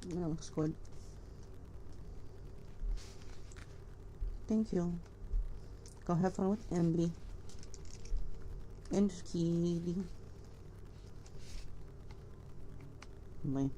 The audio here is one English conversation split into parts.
That looks good. Thank you. Go have fun with Emily and Kitty. Bye.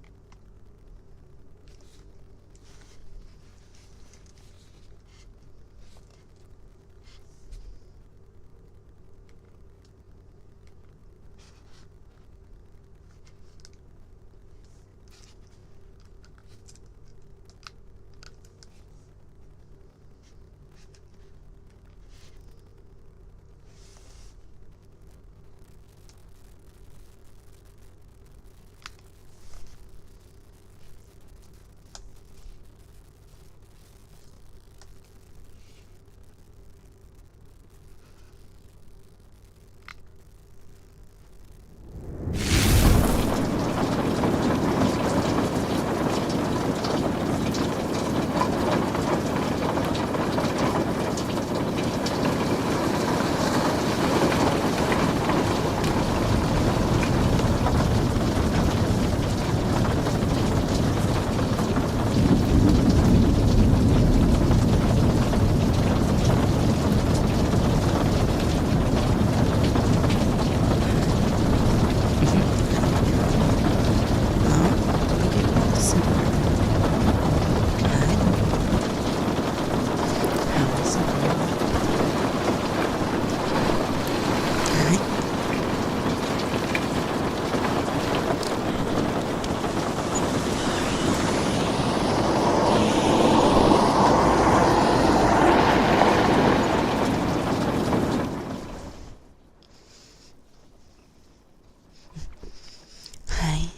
Hi.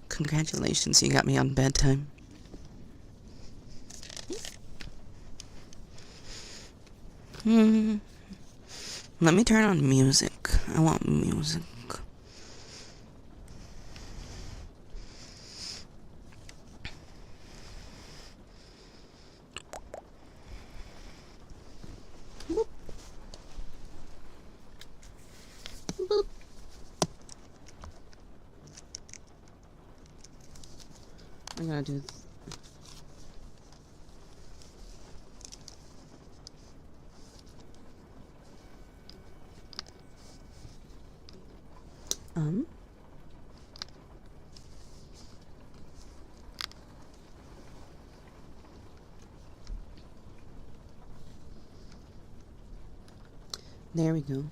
Congratulations, you got me on bedtime. Let me turn on music. I want music. Boop. Boop. I gotta do this. There we go.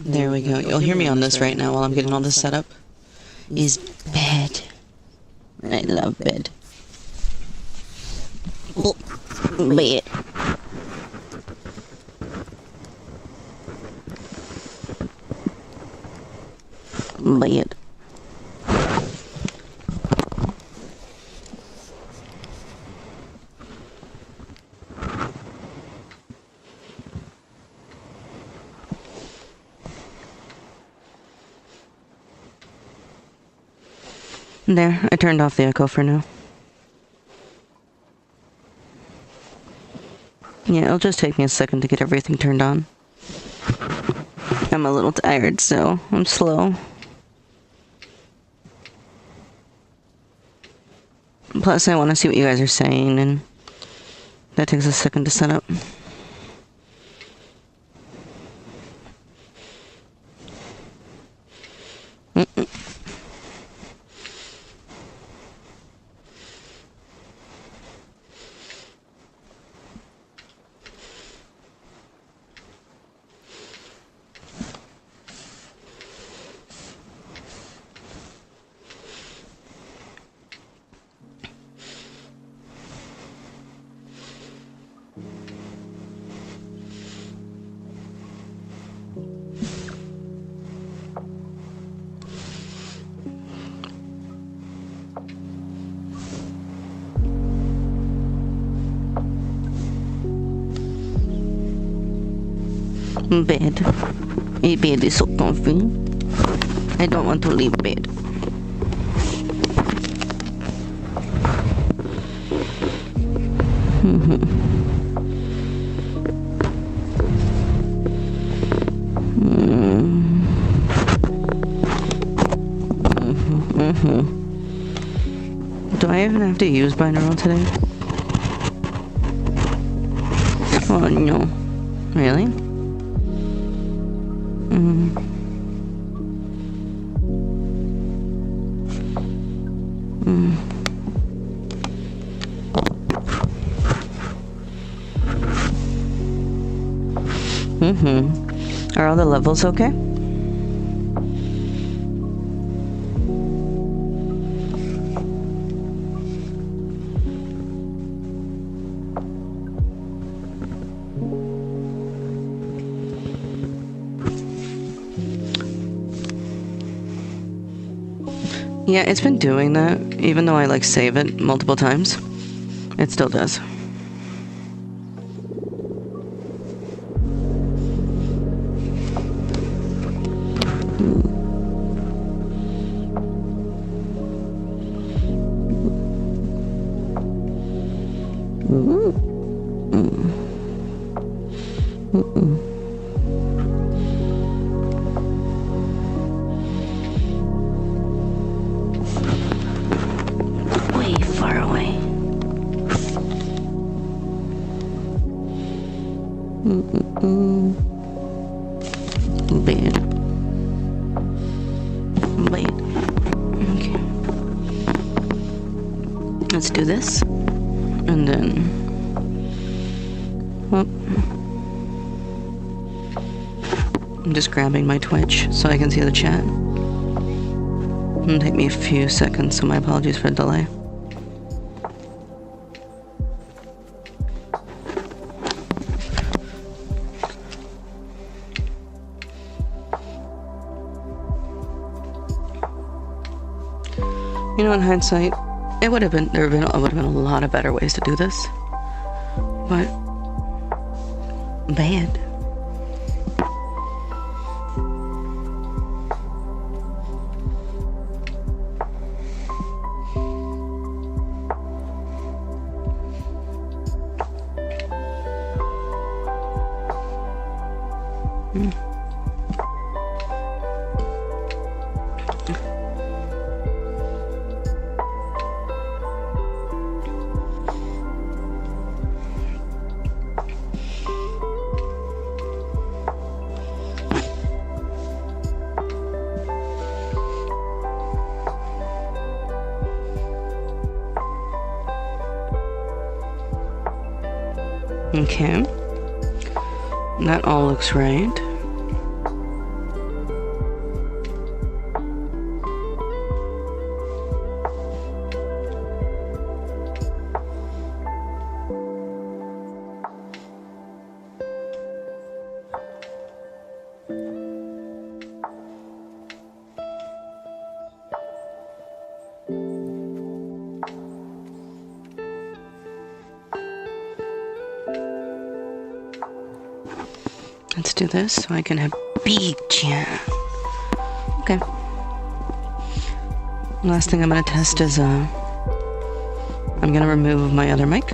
There we go. You'll hear me on this right now while I'm getting all this set up. Is bed. I love bed. Oh, bed. Bed. There, I turned off the echo for now. Yeah, it'll just take me a second to get everything turned on. I'm a little tired, so I'm slow. Plus, I want to see what you guys are saying, and that takes a second to set up. Bed. A bed is so comfy. I don't want to leave bed. Do I even have to use binaural today? Oh no. Really? Are all the levels okay? Yeah, it's been doing that, even though I save it multiple times. It still does. Way far away. Bad. Wait. Okay. Let's do this. And then... Well, I'm just grabbing my Twitch so I can see the chat. It'll take me a few seconds, so my apologies for the delay. You know, in hindsight, there would have been a lot of better ways to do this, but bad. Okay. That all looks right. Let's do this so I can have big chat. Okay. Last thing I'm gonna test is I'm gonna remove my other mic.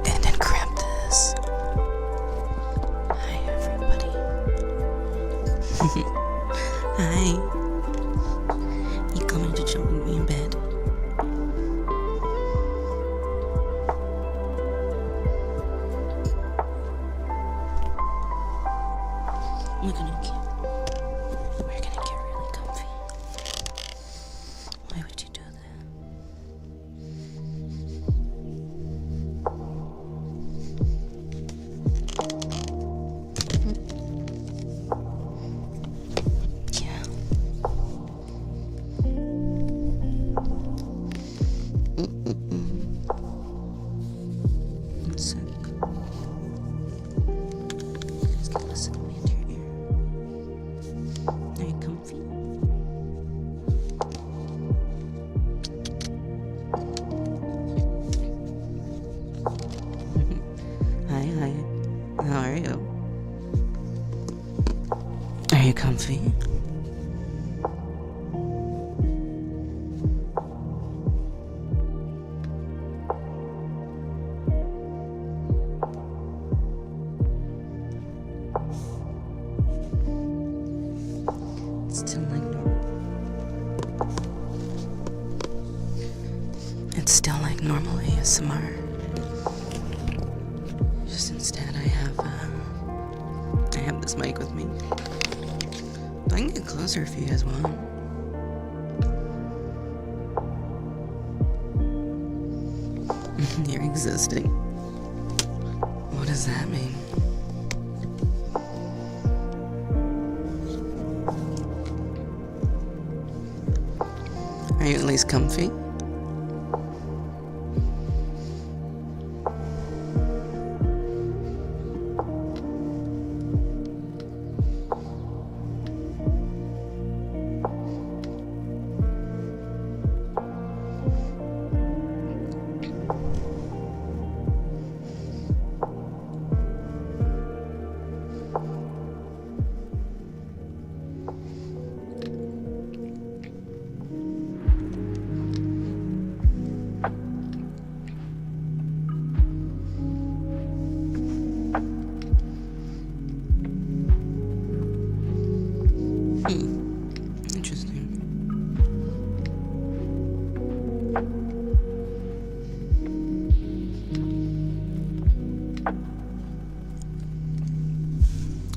And then grab this. Hi, everybody. Hi. You coming to join me in bed? We're gonna get really comfy. Why would you do that? Yeah. comfy? It's still like normal ASMR. Just instead I have this mic with me. But I can get closer if you guys want. You're existing. What does that mean? Are you at least comfy? Interesting.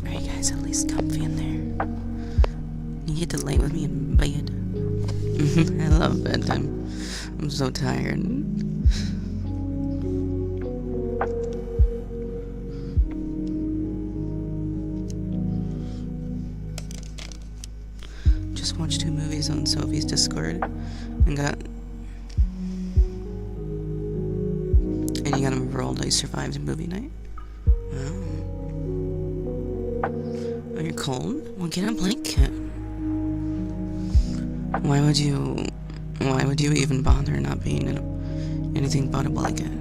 Are you guys at least comfy in there? You get to lay with me in bed. I love bedtime. I'm so tired. Just watched 2 movies on Sophie's Discord and you got him rolled. I survived a movie night. Wow. Are you cold? Well, get a blanket. Why would you even bother not being in anything but a blanket?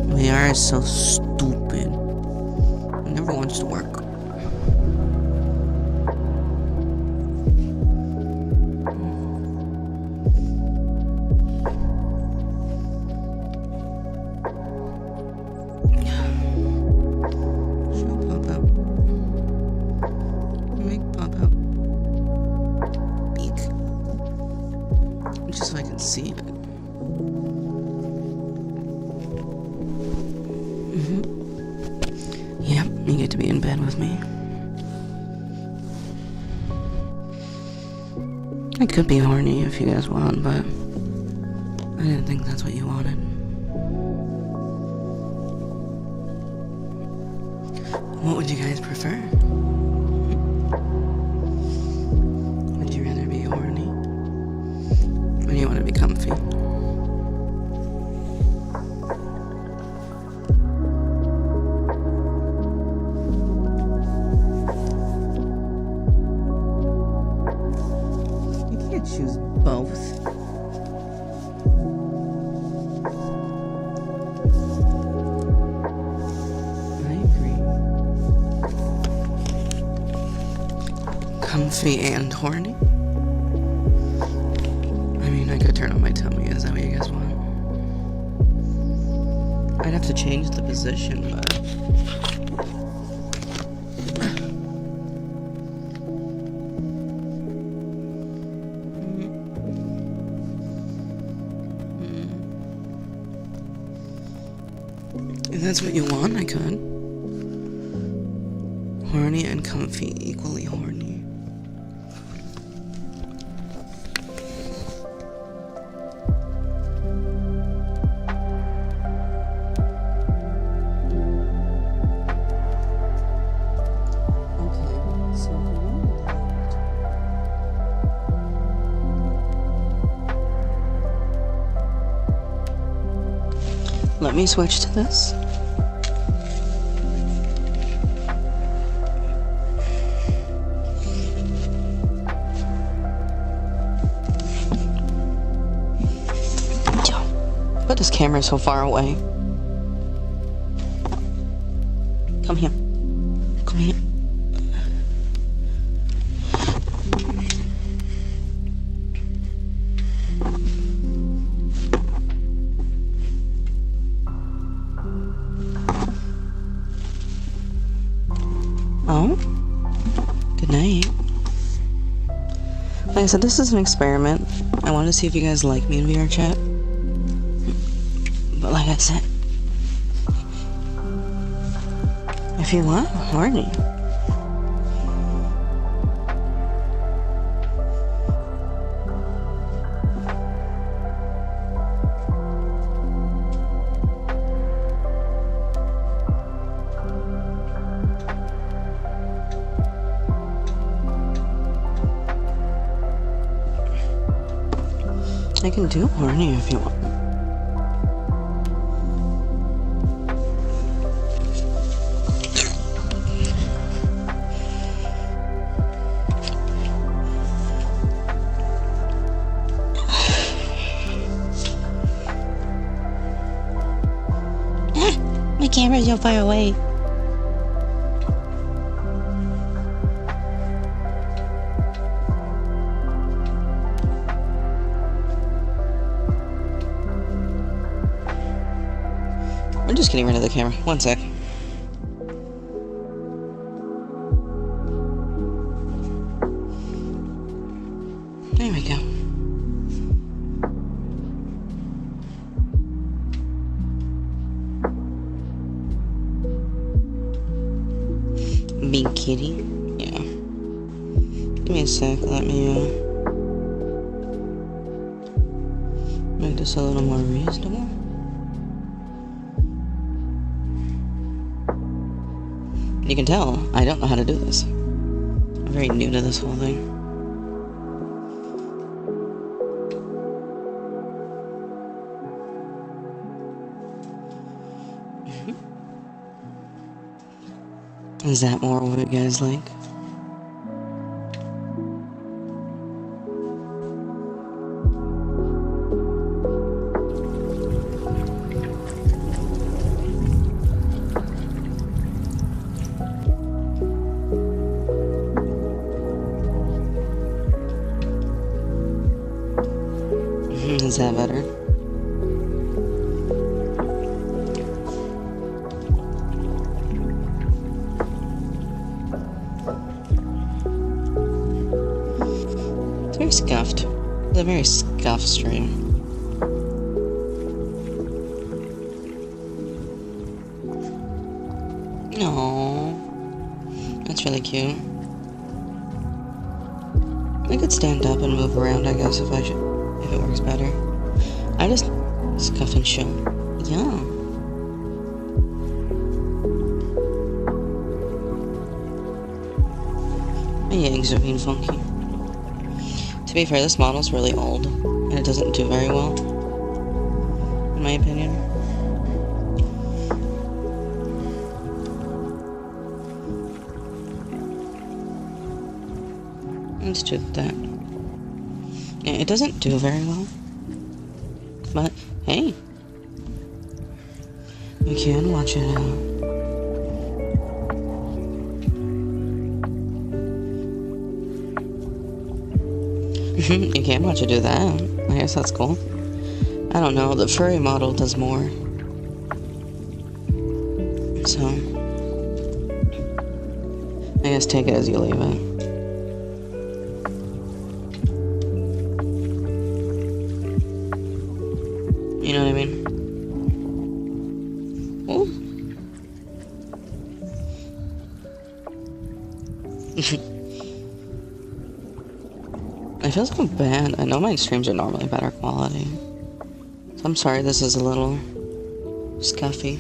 They are so stupid. It never wants to work. She'll pop out. Make pop out. Beak. Just so I can see it. Yep, you get to be in bed with me. I could be horny if you guys want, but I didn't think that's what you wanted. What would you guys prefer? Would you rather be horny? Or do you want to be comfy? Choose both. I agree. Comfy and horny? I mean, I could turn on my tummy. Is that what you guys want? I'd have to change the position, but... If that's what you want, I could. Horny and comfy, equally horny. let me switch to this. Put this camera so far away. Come here. Come here. Oh? Good night. Like I said, this is an experiment. I wanted to see if you guys like me in VR chat. But like I said, if you want, horny. I can do horny if you want. My camera's so far away. I'm just getting rid of the camera. One sec. There we go. Big kitty. Yeah. Give me a sec. Let me make this a little more reasonable. You can tell I don't know how to do this. I'm very new to this whole thing. Is that more what you guys like? Is that better? It's very scuffed. It's a very scuffed stream. Aww. That's really cute. I could stand up and move around, I guess, if it works better. I just scuff and show. Yeah. My eggs are being funky. To be fair, this model's really old, and it doesn't do very well, in my opinion. Let's do that. Yeah, it doesn't do very well. But, hey. You can watch it out. You can watch it do that. I guess that's cool. I don't know, the furry model does more. So, I guess take it as you leave it. You know what I mean? Oh. I feel so bad. I know my streams are normally better quality. So I'm sorry this is a little scuffy.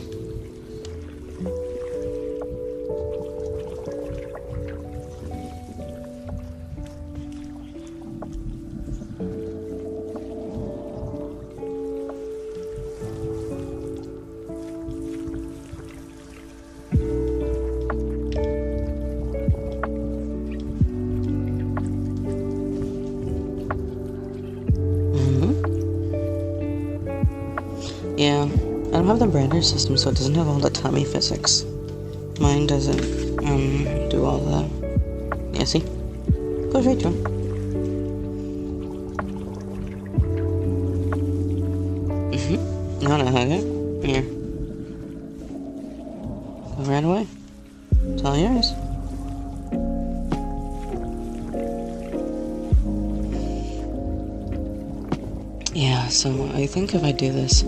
Yeah, I don't have the Brander system, so it doesn't have all the tummy physics. Mine doesn't, do all the... Yeah, see? Goes right through. Mm-hmm. You wanna hug it? Here. Go right away. It's all yours. Yeah, so I think if I do this,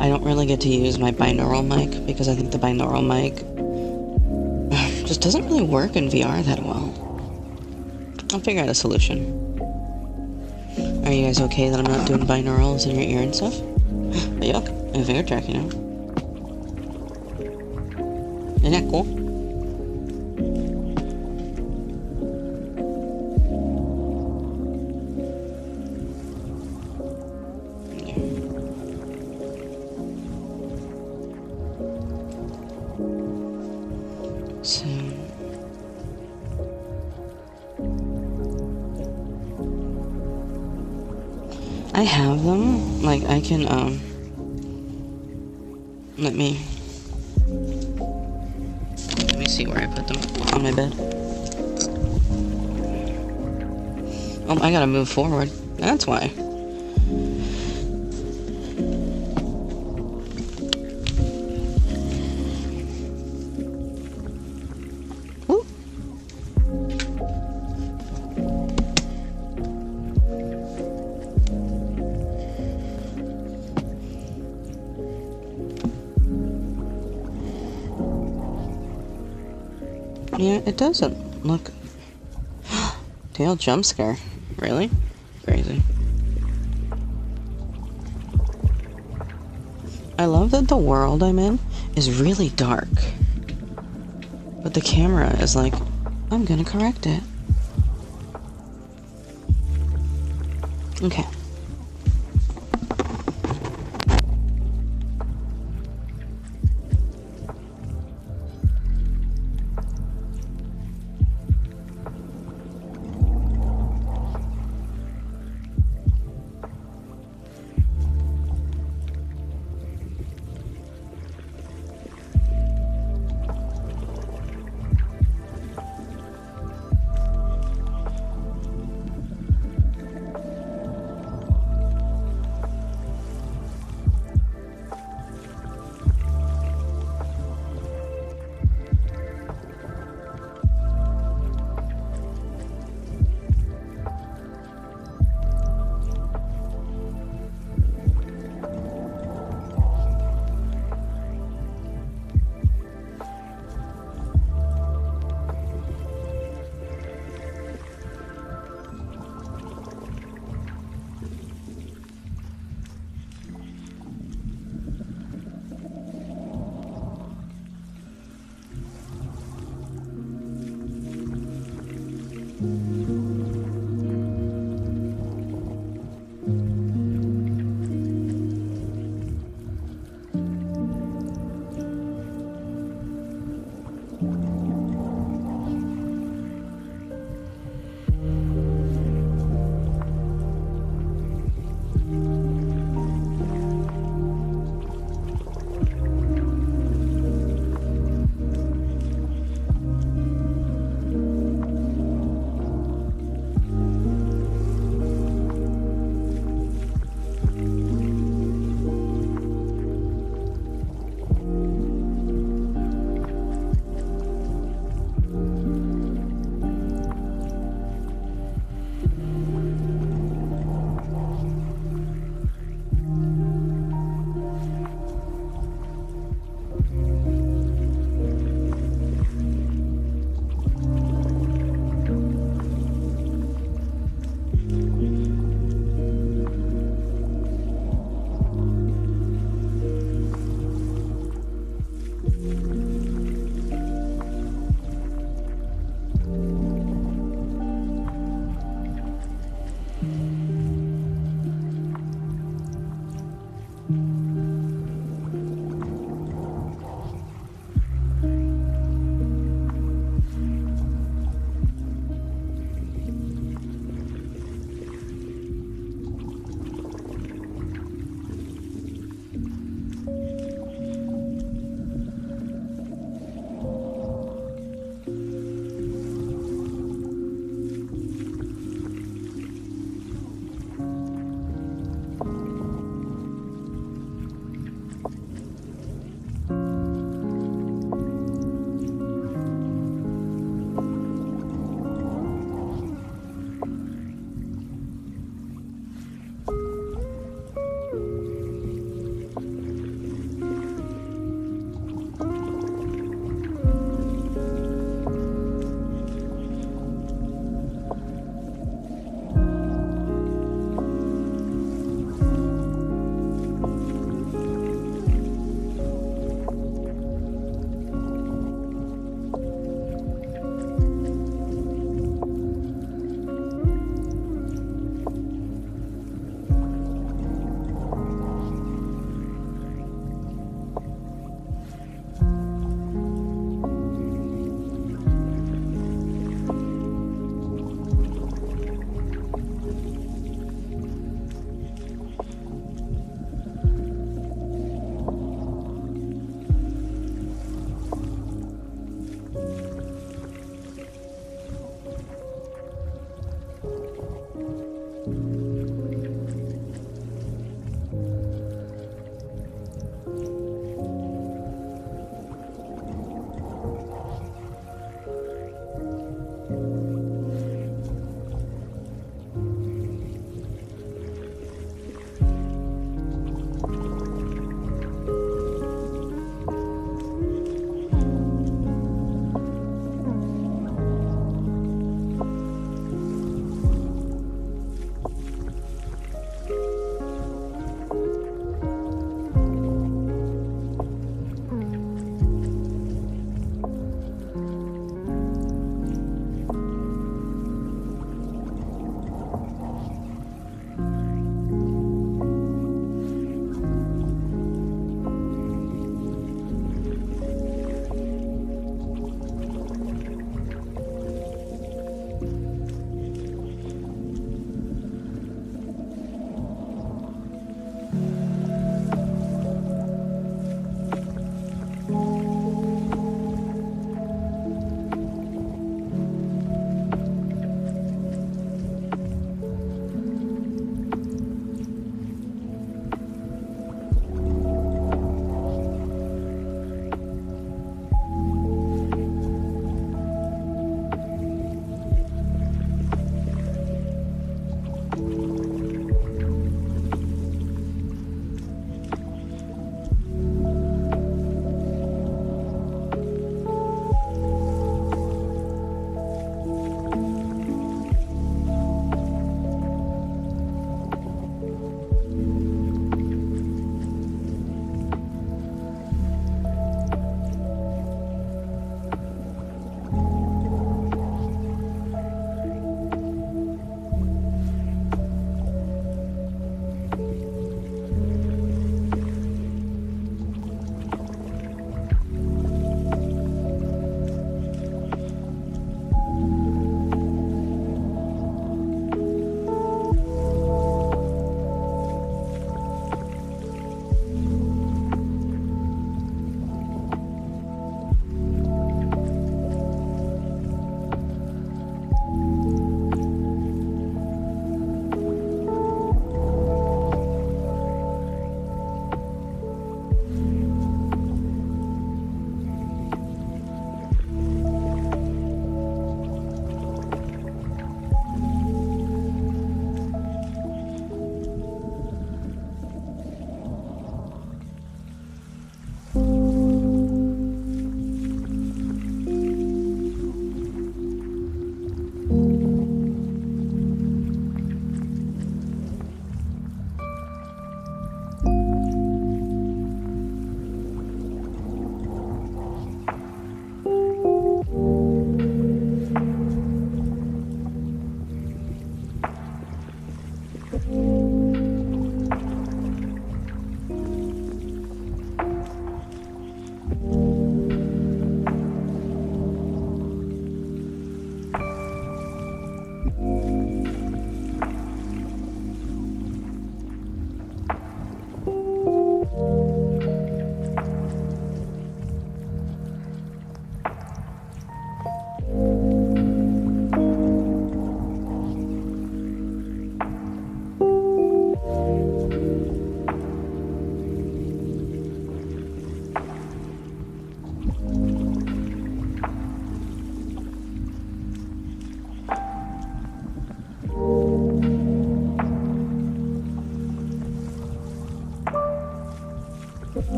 I don't really get to use my binaural mic, because I think the binaural mic just doesn't really work in VR that well. I'll figure out a solution. Are you guys okay that I'm not doing binaurals in your ear and stuff? Yuck, a finger track, you know? Isn't that cool? So... I have them. Like, I can, Let me see where I put them. On my bed. Oh, I gotta move forward. That's why. Ooh. Yeah, it doesn't look... Tail jump scare. Really? Crazy. I love that the world I'm in is really dark. But the camera is like, I'm gonna correct it. Okay.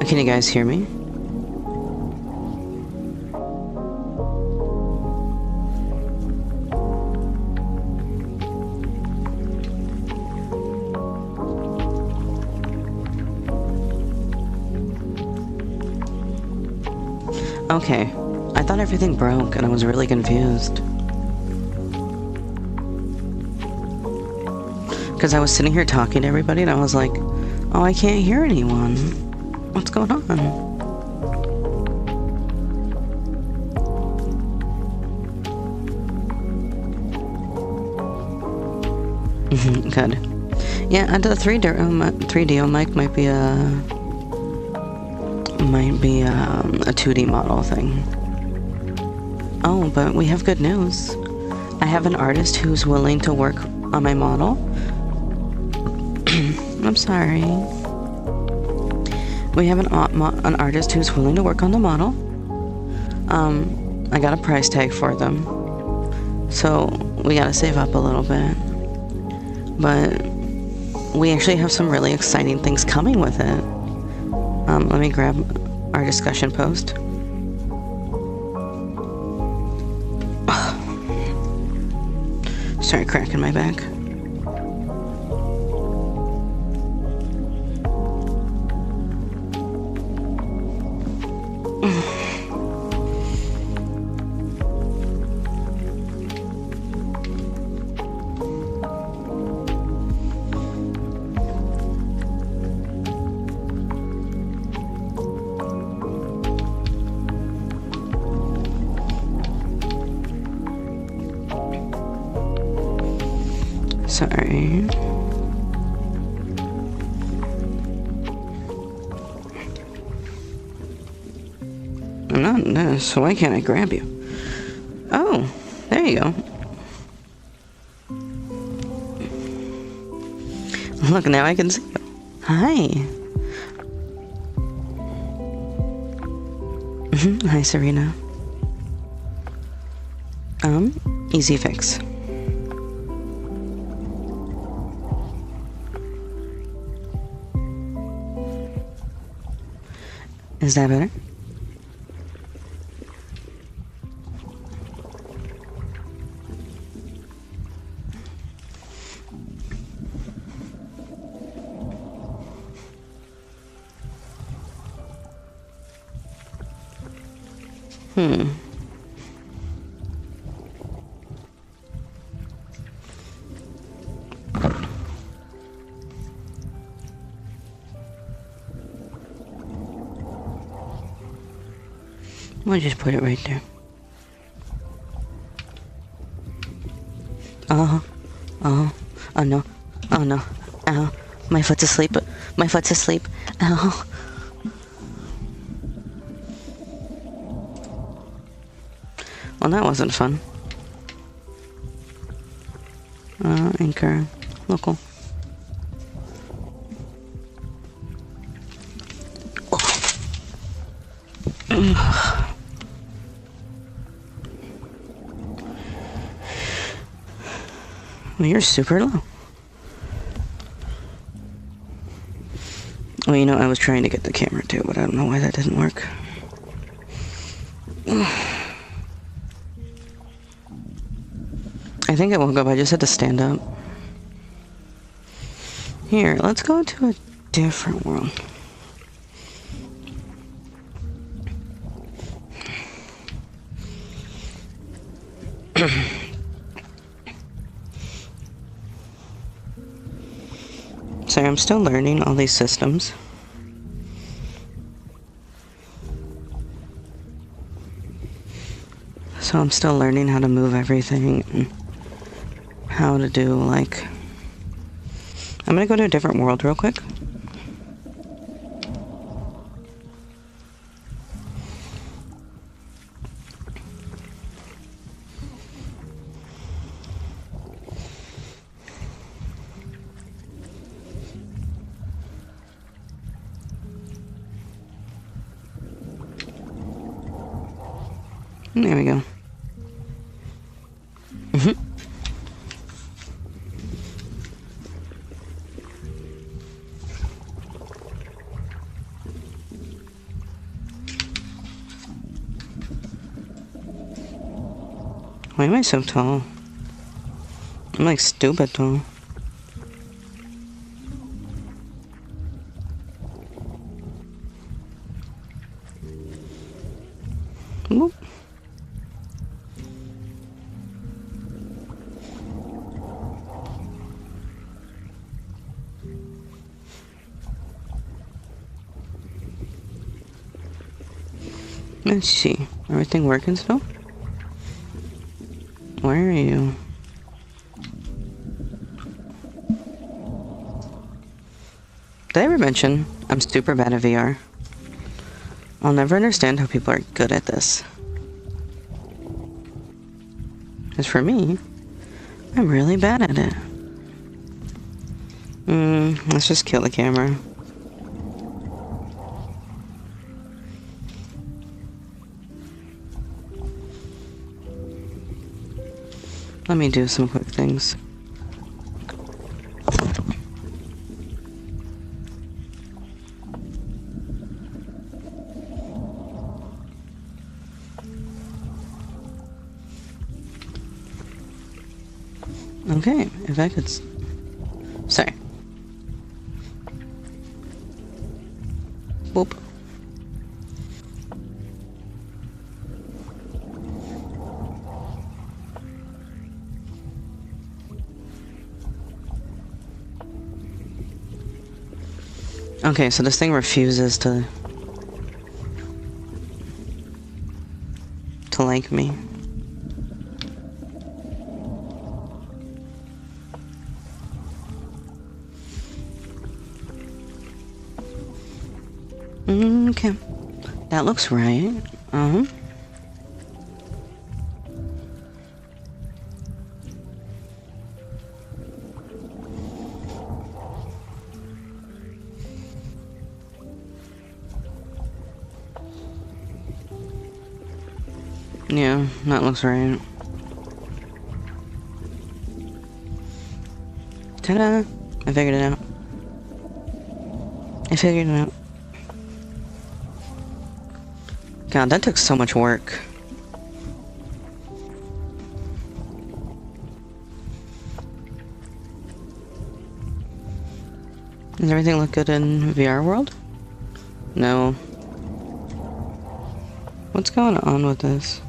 Can you guys hear me? Okay, I thought everything broke and I was really confused. Because I was sitting here talking to everybody and I was like, oh, I can't hear anyone. What's going on? Good. Yeah, and the 3DO mic might be a 2D model thing. Oh, but we have good news. I have an artist who's willing to work on my model. I'm sorry. We have an artist who's willing to work on the model. I got a price tag for them. So we gotta save up a little bit. But we actually have some really exciting things coming with it. Let me grab our discussion post. Sorry, cracking my back. Sorry. I'm not in this, so why can't I grab you? Oh, there you go. Look, now I can see you. Hi. Hi, Serena. Easy fix. Is that better? We'll just put it right there. Oh, oh, oh no, oh no, ow, my foot's asleep, my foot's asleep, ow. Well, that wasn't fun. Anchor, local. Well, you're super low. Well, you know, I was trying to get the camera too, but I don't know why that didn't work. I think it woke up. I just had to stand up. Here, let's go to a different world. Sorry, I'm still learning all these systems. So I'm still learning how to move everything and how to do, like... I'm gonna go to a different world real quick. There we go. Why am I so tall? I'm like stupid tall. Whoop. Let's see. Everything working still? Where are you? Did I ever mention I'm super bad at VR? I'll never understand how people are good at this. Because for me, I'm really bad at it. Let's just kill the camera. Let me do some quick things. Okay, if I could... Sorry. Boop. Okay, so this thing refuses to like me. Okay. That looks right. Yeah, that looks right. Ta-da! I figured it out. I figured it out. God, that took so much work. Does everything look good in VR world? No. What's going on with this?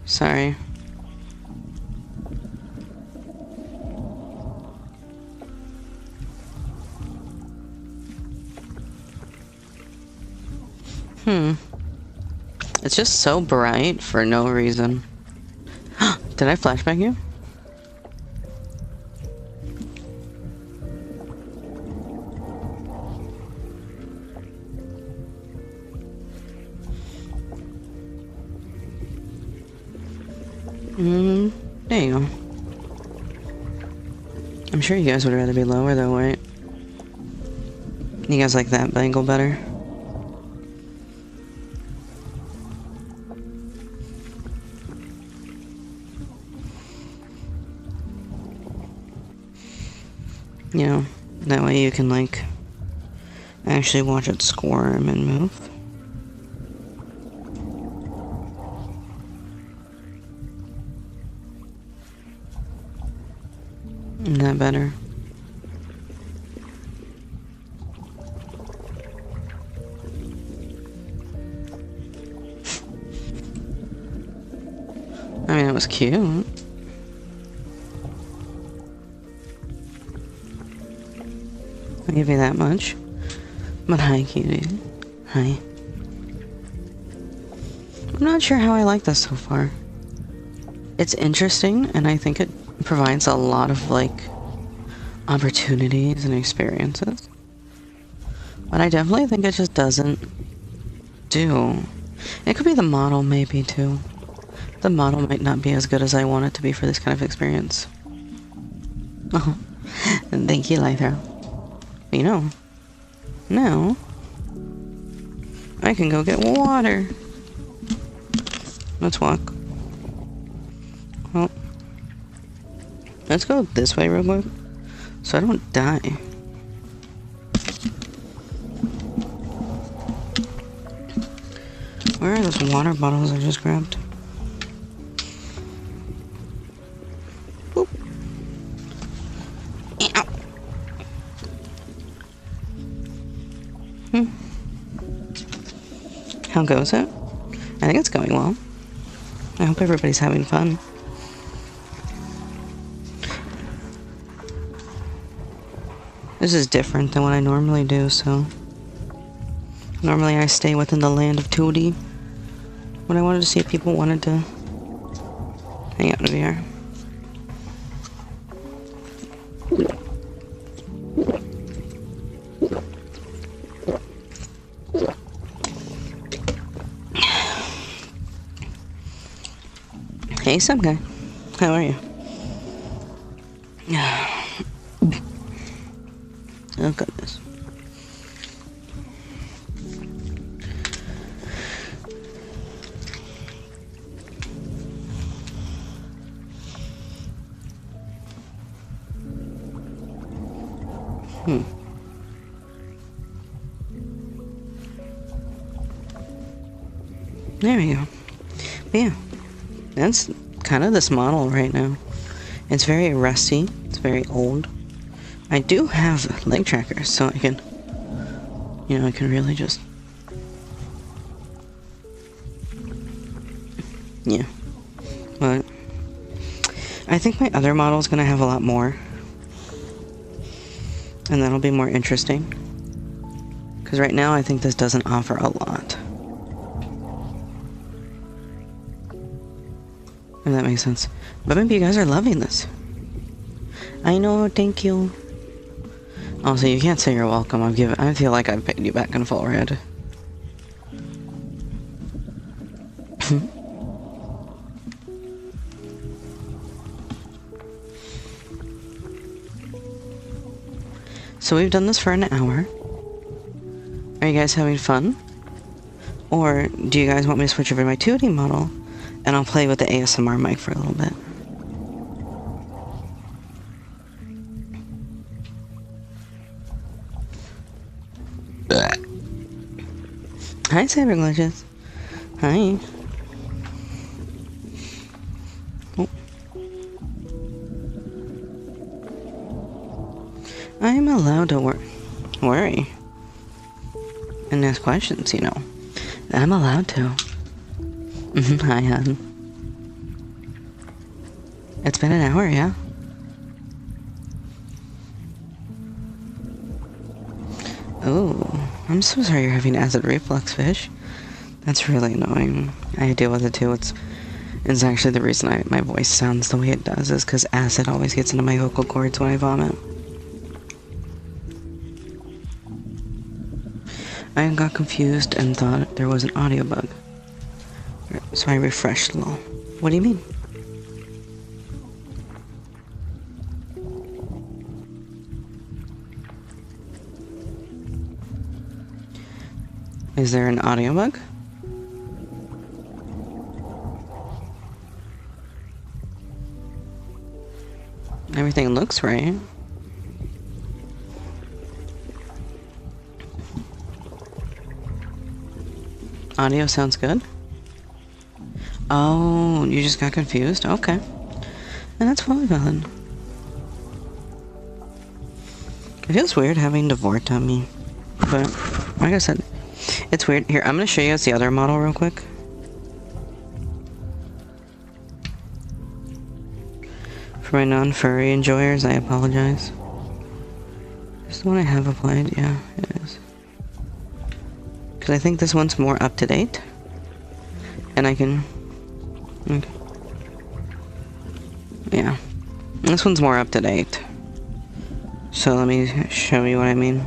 Sorry. It's just so bright for no reason. Did I flashback you? There you go. I'm sure you guys would rather be lower though, right? You guys like that angle better? You know, that way you can, like, actually watch it squirm and move. Isn't that better? I mean, it was cute. I'll give you that much. But hi, cutie. Hi. I'm not sure how I like this so far. It's interesting, and I think it provides a lot of, like, opportunities and experiences. But I definitely think it just doesn't do. It could be the model, maybe, too. The model might not be as good as I want it to be for this kind of experience. Oh, thank you, Lythra. You know, now I can go get water. Let's walk. Well, let's go this way real quick so I don't die. Where are those water bottles I just grabbed? Boop. Ow. How goes it? I think it's going well. I hope everybody's having fun. This is different than what I normally do, so... Normally I stay within the land of 2D. But I wanted to see if people wanted to hang out in VR. Hey, some guy. How are you? Oh, goodness. There we go. But yeah, that's kind of this model right now. It's very rusty. It's very old. I do have leg trackers, so I can, you know, I can really just, yeah. But I think my other model is gonna have a lot more, and that'll be more interesting. Because right now, I think this doesn't offer a lot. If that makes sense. But maybe you guys are loving this. I know, thank you. Also, you can't say you're welcome. I feel like I've paid you back in full red. So we've done this for an hour. Are you guys having fun? Or do you guys want me to switch over to my 2D model and I'll play with the ASMR mic for a little bit? Hi, Cyber Glitches. Hi. Oh. I'm allowed to worry and ask questions, you know. I'm allowed to. Hi, hon. It's been an hour, yeah? Oh, I'm so sorry you're having acid reflux, fish. That's really annoying. I deal with it too. It's actually the reason my voice sounds the way it does is because acid always gets into my vocal cords when I vomit. I got confused and thought there was an audio bug. So I refreshed lol. What do you mean? Is there an audio bug? Everything looks right. Audio sounds good. Oh, you just got confused? Okay. And that's fully valid. It feels weird having Dvorak on me. But, like I said, it's weird. Here, I'm gonna show you guys the other model real quick. For my non-furry enjoyers, I apologize. Is this the one I have applied? Yeah, it is. Because I think this one's more up-to-date. And I can... Okay. Yeah. This one's more up-to-date. So let me show you what I mean.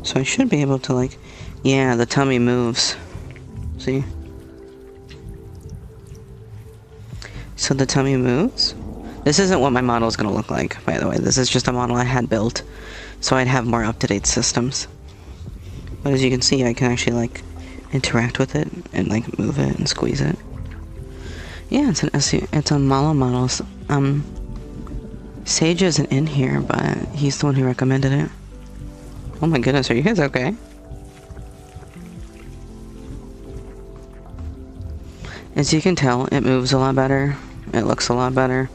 So I should be able to, like... Yeah, the tummy moves. See? So the tummy moves. This isn't what my model is going to look like, by the way. This is just a model I had built, so I'd have more up-to-date systems. But as you can see, I can actually, like, interact with it and, like, move it and squeeze it. Yeah, it's a Malo model. Sage isn't in here, but he's the one who recommended it. Oh my goodness, are you guys okay? As you can tell, it moves a lot better. It looks a lot better.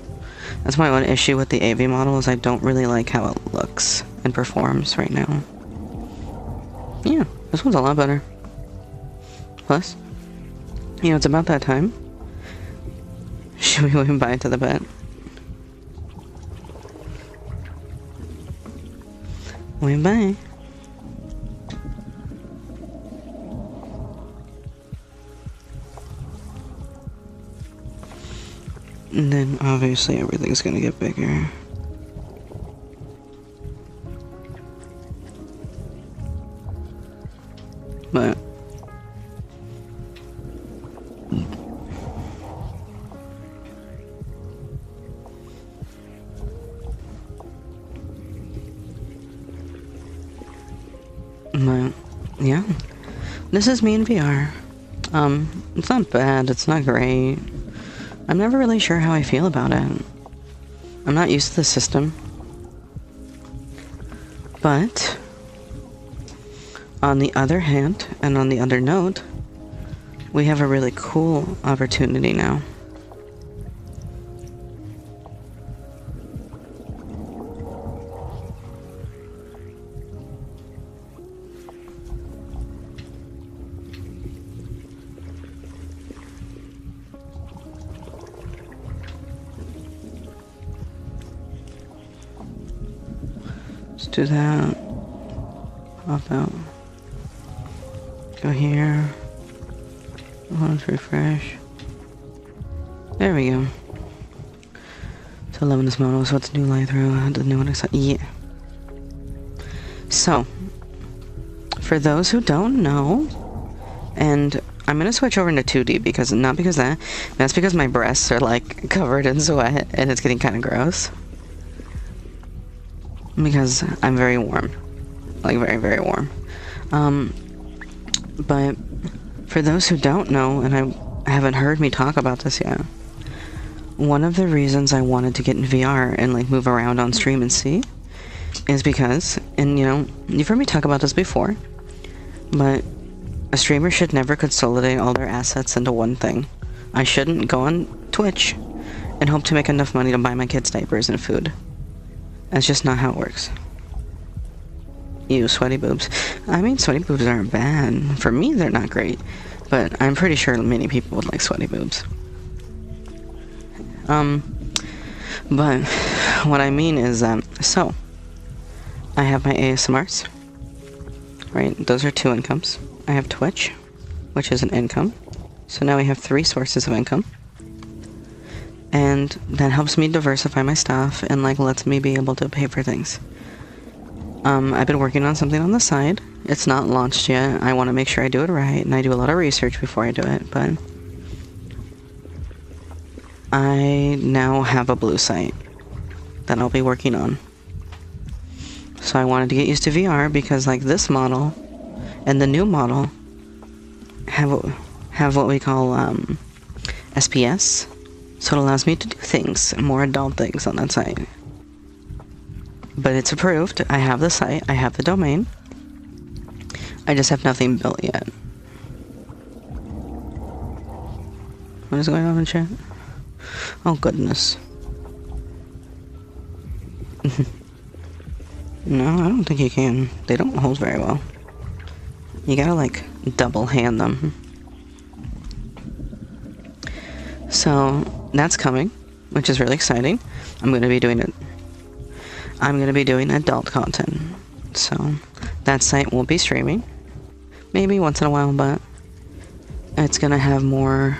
That's my one issue with the AV model, is I don't really like how it looks and performs right now. Yeah, this one's a lot better. Plus, you know, it's about that time. Should we wave bye to the bet? Wave bye. And then obviously everything's gonna get bigger. But yeah. This is me in VR. It's not bad, it's not great. I'm never really sure how I feel about it. I'm not used to the system. But, on the other hand, and on the other note, we have a really cool opportunity now. Do that. Pop out. Go here. Let's refresh. There we go. So 11 is model, so it's new light through. The new one is yeah. So, for those who don't know, and I'm gonna switch over into 2D because that's because my breasts are like covered in sweat and it's getting kind of gross. Because I'm very warm. Like, very, very warm. But for those who don't know, and I haven't heard me talk about this yet, one of the reasons I wanted to get in VR and, like, move around on stream and see is because, and, you know, you've heard me talk about this before, but a streamer should never consolidate all their assets into one thing. I shouldn't go on Twitch and hope to make enough money to buy my kids diapers and food. That's just not how it works. Ew, sweaty boobs. I mean, sweaty boobs aren't bad. For me, they're not great. But I'm pretty sure many people would like sweaty boobs. But what I mean is, so, I have my ASMRs, right? Those are 2 incomes. I have Twitch, which is an income. So now we have 3 sources of income. And that helps me diversify my stuff and, like, lets me be able to pay for things. I've been working on something on the side. It's not launched yet. I want to make sure I do it right, and I do a lot of research before I do it, but I now have a blue site that I'll be working on. So I wanted to get used to VR because, like, this model and the new model have what we call SPS. So it allows me to do things, more adult things on that site. But it's approved. I have the site. I have the domain. I just have nothing built yet. What is going on in chat? Oh, goodness. No, I don't think you can. They don't hold very well. You gotta, like, double hand them. So, that's coming, which is really exciting. I'm gonna be doing adult content. So, that site won't be streaming. Maybe once in a while, but it's gonna have more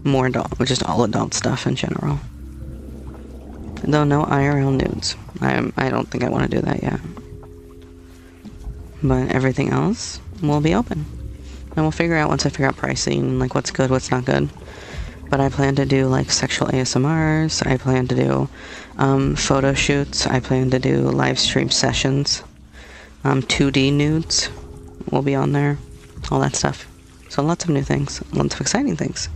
adult, just all adult stuff in general. Though no IRL nudes. I don't think I want to do that yet. But everything else will be open. And we'll figure out once I figure out pricing, like what's good, what's not good. But I plan to do like sexual ASMRs. I plan to do photo shoots. I plan to do live stream sessions. 2D nudes will be on there. All that stuff. So lots of new things. Lots of exciting things.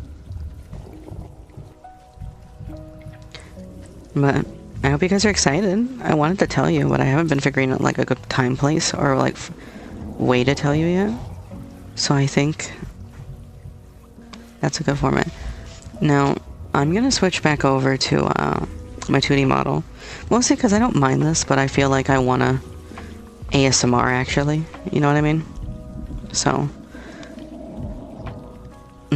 But I hope you guys are excited. I wanted to tell you, but I haven't been figuring out like a good time, place, or like way to tell you yet. So I think that's a good format. Now, I'm gonna switch back over to my 2D model. Mostly because I don't mind this, but I feel like I wanna ASMR actually. You know what I mean? So,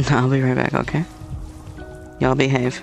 I'll be right back, okay? Y'all behave.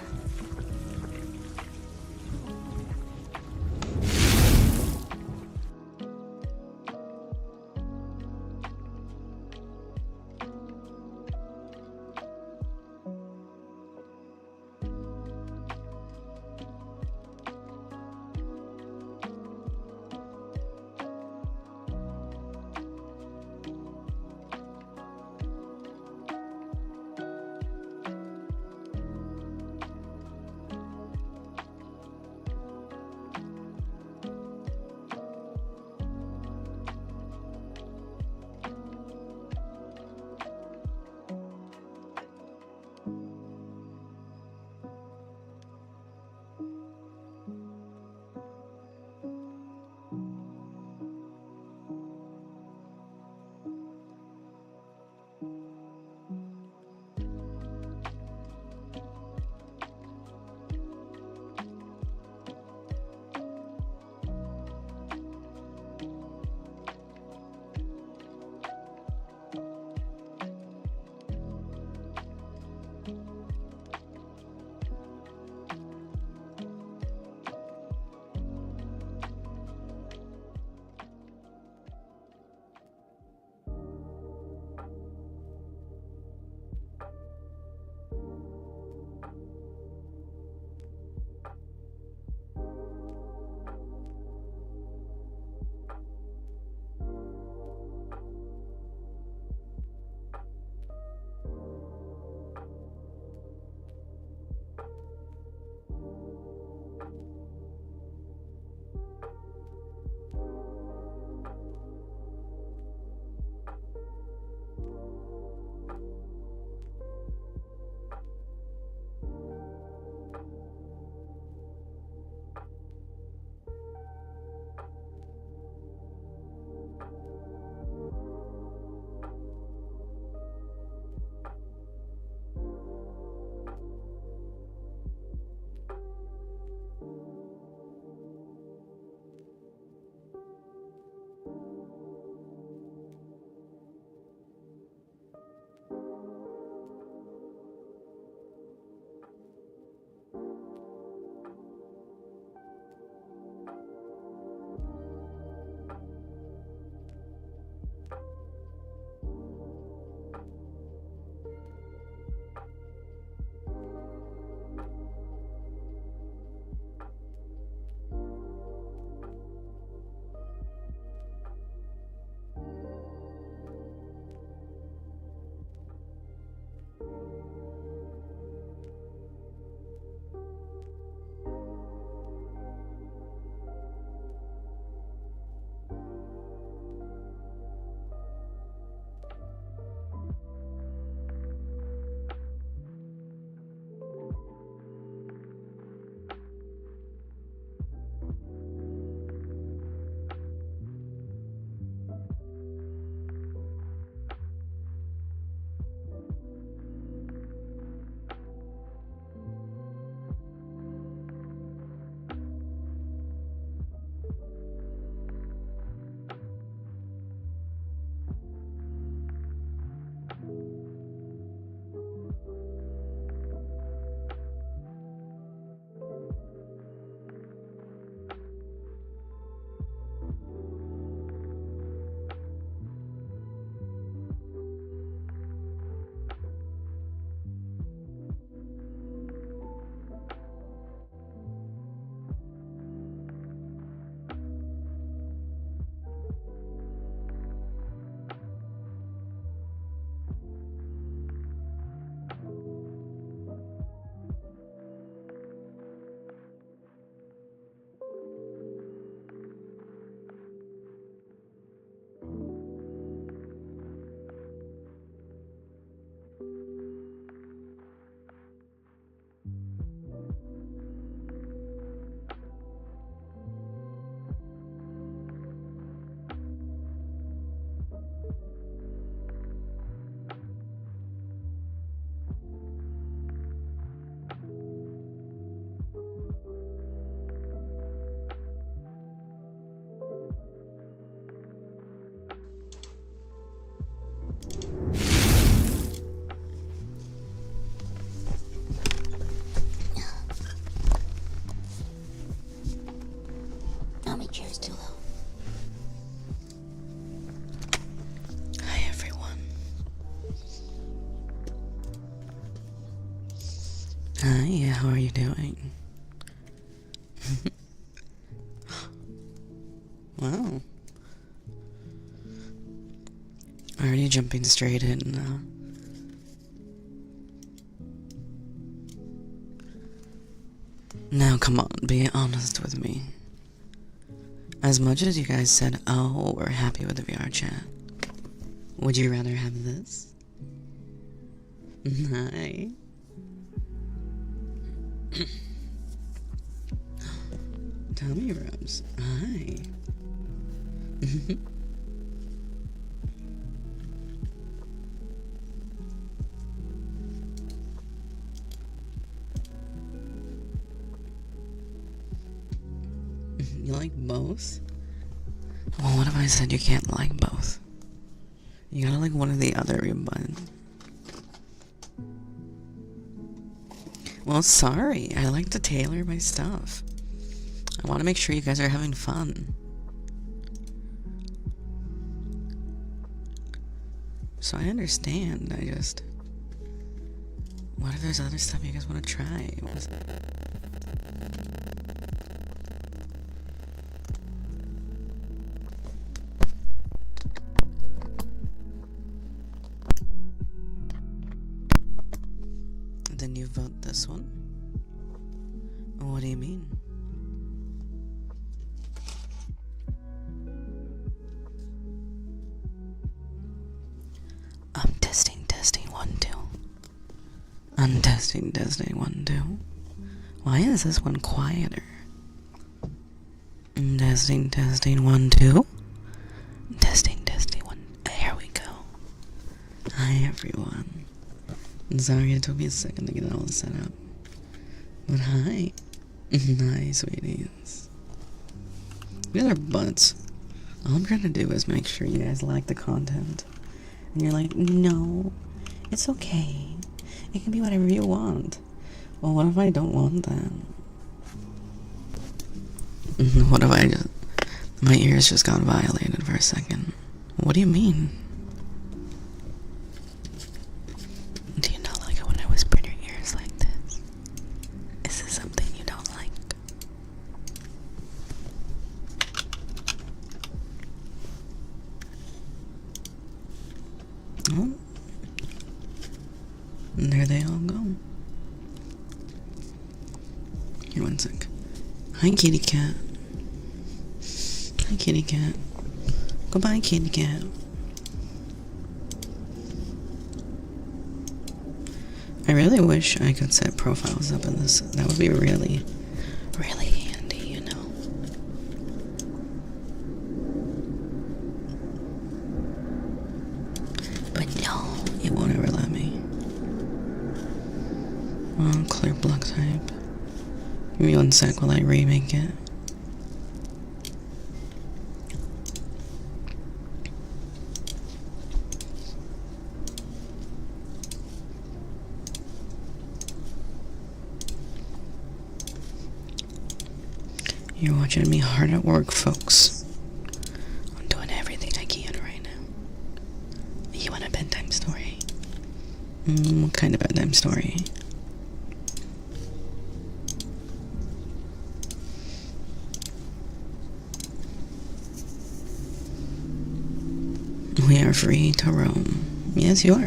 Hi, how are you doing? Wow. Already jumping straight in now. Now, come on, be honest with me. As much as you guys said, oh, we're happy with the VR chat, would you rather have this? Hi. Tummy rubs. Hi. You like both? Well, what if I said you can't like both? You gotta like one or the other, you bud. Well, sorry. I like to tailor my stuff. I want to make sure you guys are having fun. So I understand. What if there's other stuff you guys want to try? Then you vote this one? What do you mean? I'm testing 1 2. I'm testing 1 2. Why is this one quieter? Testing 1 2. Testing 1. Here we go. Hi everyone. Sorry it took me a second to get it all set up. But hi. Hi, sweeties. We got our butts. All I'm trying to do is make sure you guys like the content. And you're like, no, it's okay. It can be whatever you want. Well, what if I don't want that? What if my ears just got violated for a second? What do you mean? Do you not like it when I whisper in your ears like this? Is this something you don't like? Oh. And there they all go. Here, 1 sec. Hi, kitty cat. Hi, kitty cat. Goodbye, kitty cat. I really wish I could set profiles up in this. That would be really, really handy, you know. But no, it won't ever let me. Oh, clear block type. Give me 1 sec while I remake it. You're watching me hard at work, folks. I'm doing everything I can right now. You want a bedtime story? What kind of bedtime story? We are free to roam. Yes, you are.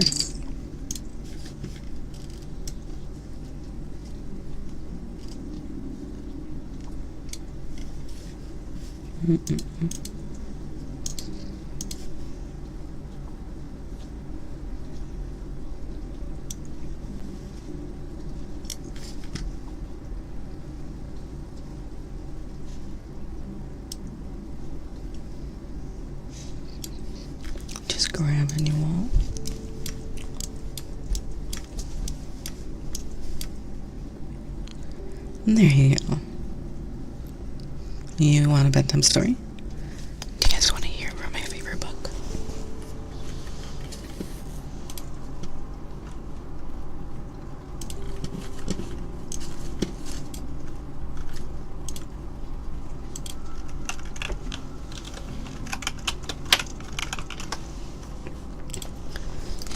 Just grabbing you all. And there you go. You want a bedtime story? Do you guys want to hear about my favorite book?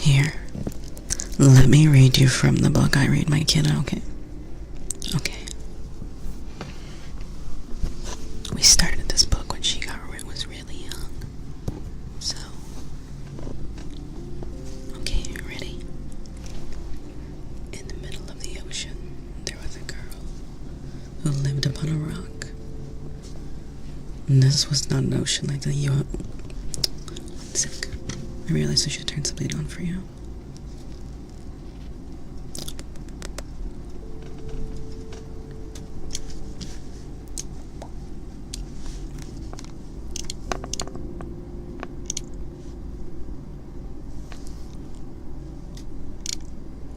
Here, let me read you from the book I read my kid, okay? who lived upon a rock. And this was not an ocean like the you. Sick. I realized I should turn something on for you.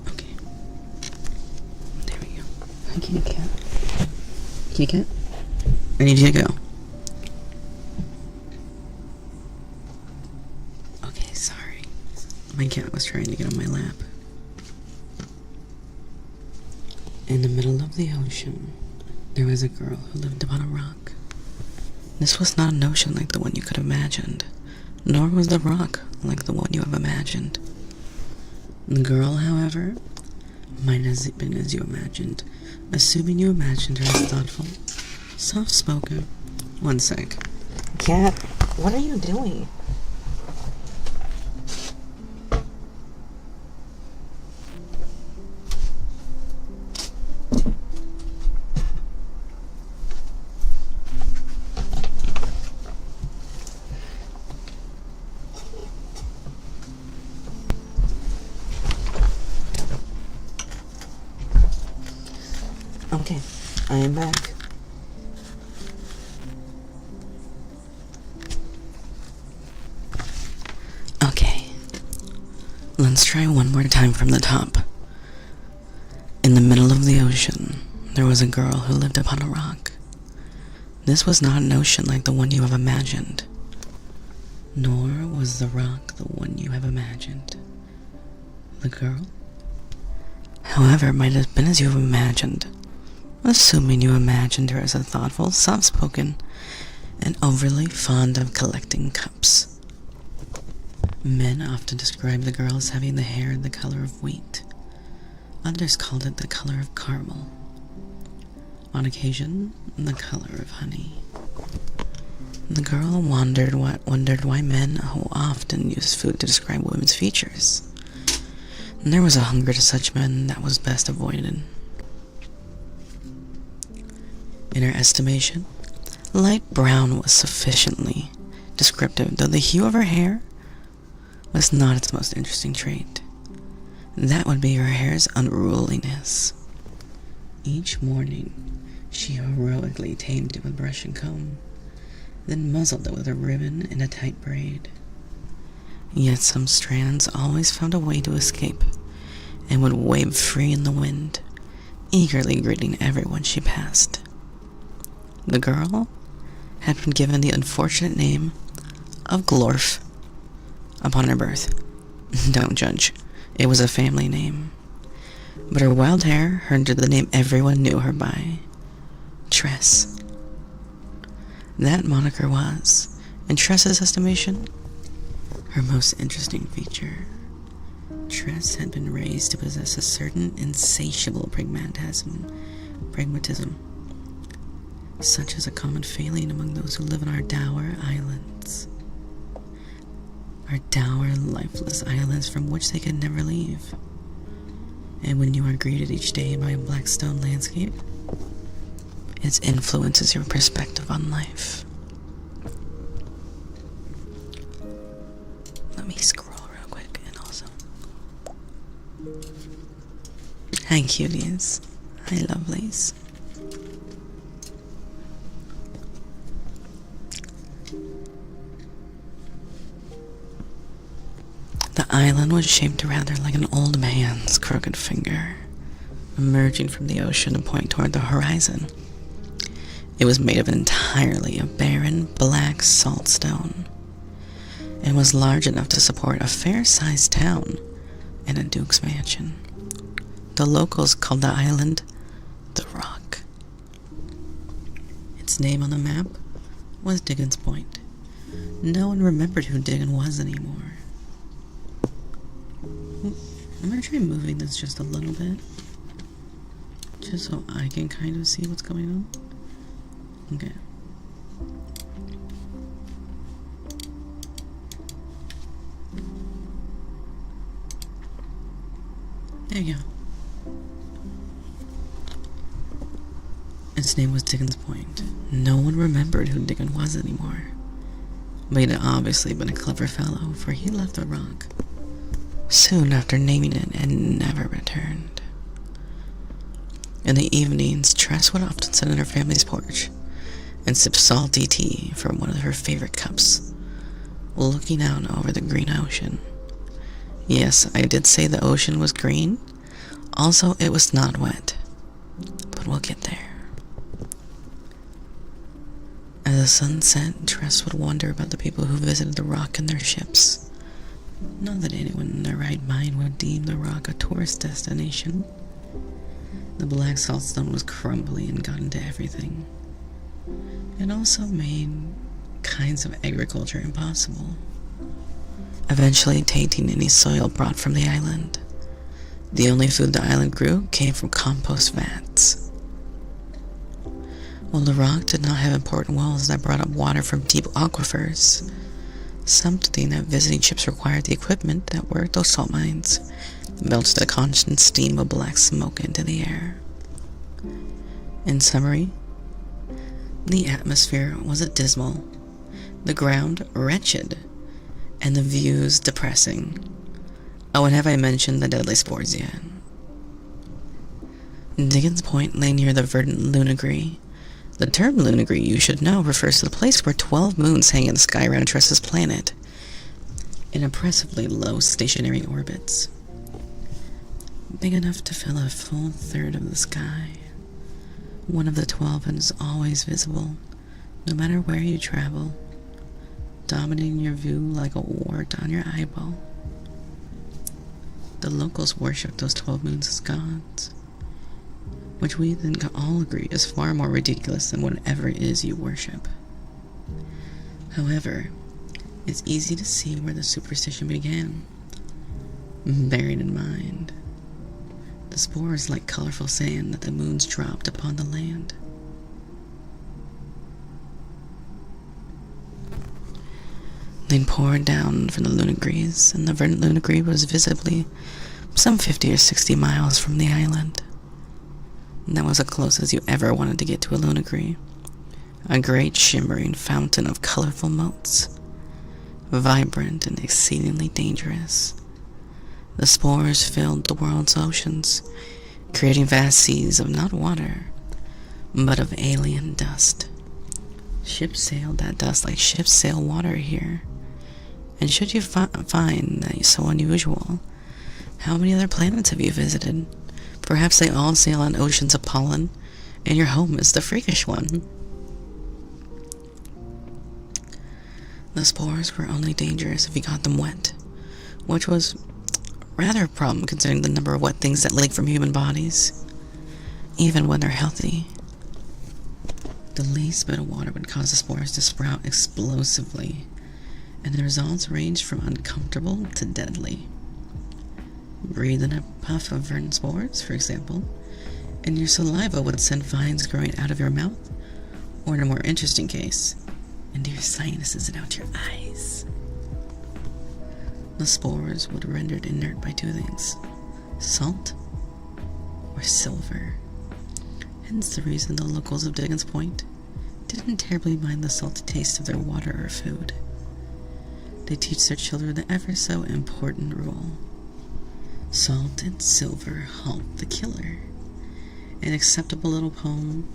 Okay. There we go. Hi, kitty cat. Kitty cat? I need you to go. Okay, sorry. My cat was trying to get on my lap. In the middle of the ocean, there was a girl who lived upon a rock. This was not an ocean like the one you could have imagined, nor was the rock like the one you have imagined. The girl, however, might have been as you imagined, assuming you imagined her as thoughtful, soft-spoken. One sec. Cat, what are you doing? Okay, I am back. Okay, let's try one more time from the top. In the middle of the ocean, there was a girl who lived upon a rock. This was not an ocean like the one you have imagined, nor was the rock the one you have imagined. The girl, however, might have been as you have imagined, assuming you imagined her as a thoughtful, soft-spoken, and overly fond of collecting cups. Men often describe the girl as having the hair the color of wheat. Others called it the color of caramel. On occasion, the color of honey. The girl wondered why men who often use food to describe women's features. And there was a hunger to such men that was best avoided. In her estimation, light brown was sufficiently descriptive, though the hue of her hair was not its most interesting trait. That would be her hair's unruliness. Each morning, she heroically tamed it with brush and comb, then muzzled it with a ribbon and a tight braid. Yet some strands always found a way to escape, and would wave free in the wind, eagerly greeting everyone she passed. The girl had been given the unfortunate name of Glorf upon her birth. Don't judge, it was a family name. But her wild hair earned her the name everyone knew her by, Tress. That moniker was, in Tress's estimation, her most interesting feature. Tress had been raised to possess a certain insatiable pragmatism, such as a common failing among those who live on our dour islands. Our dour, lifeless islands from which they could never leave. And when you are greeted each day by a black stone landscape, it influences your perspective on life. Let me scroll real quick and also. Hi, cuties. Hi, lovelies. The island was shaped rather like an old man's crooked finger, emerging from the ocean and pointing toward the horizon. It was made of entirely of barren, black saltstone, and was large enough to support a fair-sized town and a duke's mansion. The locals called the island the Rock. Its name on the map was Diggins Point. No one remembered who Diggin was anymore. I'm gonna try moving this just a little bit, just so I can kind of see what's going on. Okay. There you go. Its name was Dickens Point. No one remembered who Dickens was anymore. But he'd obviously been a clever fellow, for he left the rock soon after naming it and never returned. In the evenings, Tress would often sit on her family's porch and sip salty tea from one of her favorite cups, looking out over the green ocean. Yes, I did say the ocean was green. Also, it was not wet. But we'll get there. As the sun set, Tress would wonder about the people who visited the rock in their ships. Not that anyone in their right mind would deem the rock a tourist destination. The black saltstone was crumbly and got into everything. It also made kinds of agriculture impossible, eventually tainting any soil brought from the island. The only food the island grew came from compost vats. While the rock did not have important wells that brought up water from deep aquifers, something that visiting ships required the equipment that worked those salt mines, belched a constant steam of black smoke into the air. In summary, the atmosphere was dismal, the ground wretched, and the views depressing. Oh, and have I mentioned the deadly spores yet? Dickens Point lay near the verdant Lunagree. The term Lunagree, you should know, refers to the place where 12 moons hang in the sky around Tress's planet, in impressively low stationary orbits, big enough to fill a full third of the sky. One of the 12 is always visible, no matter where you travel, dominating your view like a wart on your eyeball. The locals worship those 12 moons as gods, which we then can all agree is far more ridiculous than whatever it is you worship. However, it's easy to see where the superstition began. Bearing in mind the spores like colorful sand that the moons dropped upon the land. They poured down from the Lunagrees, and the verdant Lunagree was visibly some 50 or 60 miles from the island. And that was as close as you ever wanted to get to a Lunagree. A great shimmering fountain of colorful motes, vibrant and exceedingly dangerous. The spores filled the world's oceans, creating vast seas of not water, but of alien dust. Ships sailed that dust like ships sail water here. And should you find that so unusual, how many other planets have you visited? Perhaps they all sail on oceans of pollen, and your home is the freakish one. The spores were only dangerous if you got them wet, which was rather a problem considering the number of wet things that leak from human bodies, even when they're healthy. The least bit of water would cause the spores to sprout explosively, and the results ranged from uncomfortable to deadly. Breathe in a puff of verdant spores, for example, and your saliva would send vines growing out of your mouth, or in a more interesting case, into your sinuses and out your eyes. The spores would be rendered inert by two things: salt or silver. Hence the reason the locals of Dickens Point didn't terribly mind the salty taste of their water or food. They teach their children the ever so important rule: salt and silver halt the killer. An acceptable little poem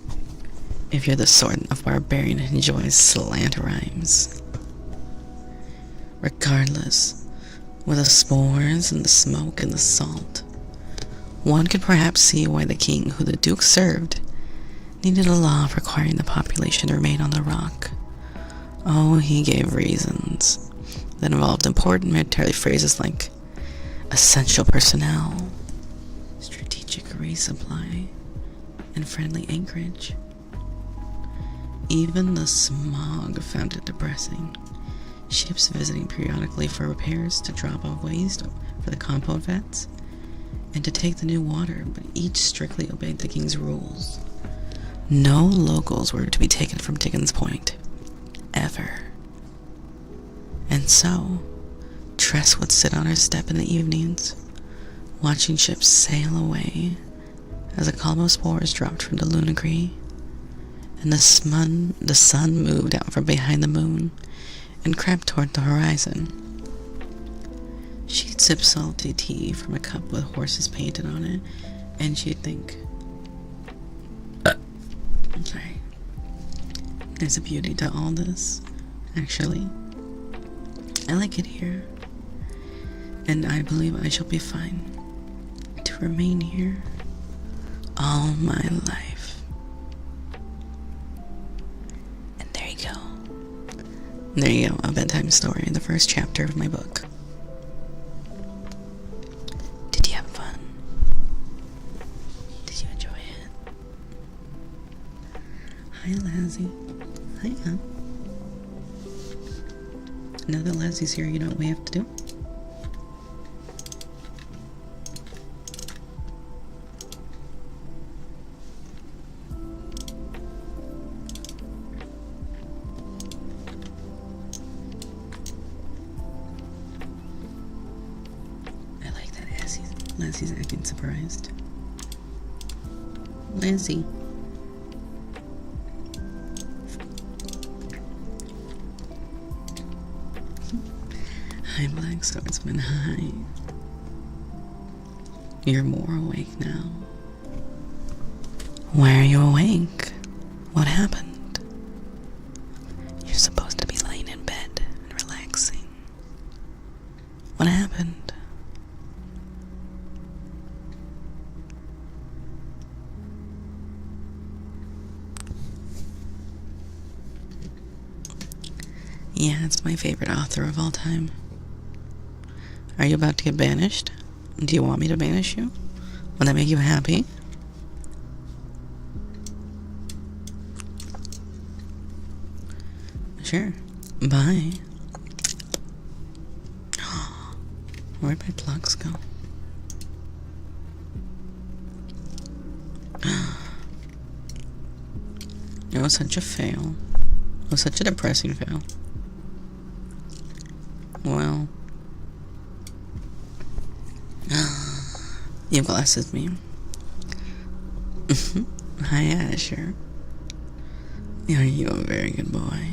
if you're the sort of barbarian who enjoys slant rhymes. Regardless, with the spores and the smoke and the salt, one could perhaps see why the king who the Duke served needed a law requiring the population to remain on the rock. Oh, he gave reasons that involved important military phrases like essential personnel, strategic resupply, and friendly anchorage. Even the smog found it depressing. Ships visiting periodically for repairs, to drop off waste for the compost vats, and to take the new water, but each strictly obeyed the king's rules. No locals were to be taken from Dickens Point, ever. And so, Tress would sit on her step in the evenings, watching ships sail away as a column of spores dropped from the Lunagree and the sun moved out from behind the moon and crept toward the horizon. She'd sip salty tea from a cup with horses painted on it, and she'd think, I'm sorry, there's a beauty to all this, actually. I like it here, and I believe I shall be fine to remain here all my life. And there you go. There you go, a bedtime story, the first chapter of my book. Did you have fun? Did you enjoy it? Hi, Lazzy. Hiya. Now that Lazzy's here, you know what we have to do? I like that Lazzy's acting surprised. Lazzy. Hi, Black Swordsman, hi. You're more awake now. Why are you awake? What happened? You're supposed to be laying in bed and relaxing. What happened? Yeah, it's my favorite author of all time. Are you about to get banished? Do you want me to banish you? Will that make you happy? Sure. Bye. Where'd my plugs go? It was such a fail. It was such a depressing fail. Well... You blasted me. Hi, Asher. Are you a very good boy?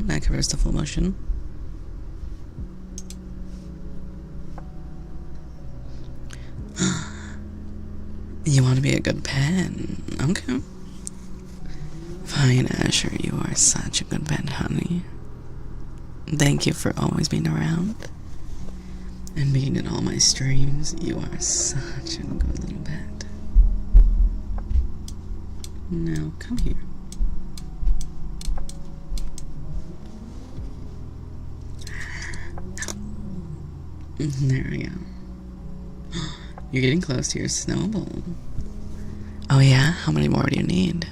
That covers the full motion. You want to be a good pet? Okay. Fine, Asher, you are such a good pet, honey. Thank you for always being around and being in all my streams. You are such a good little pet. Now, come here. There we go. You're getting close to your snowball. Oh yeah? How many more do you need?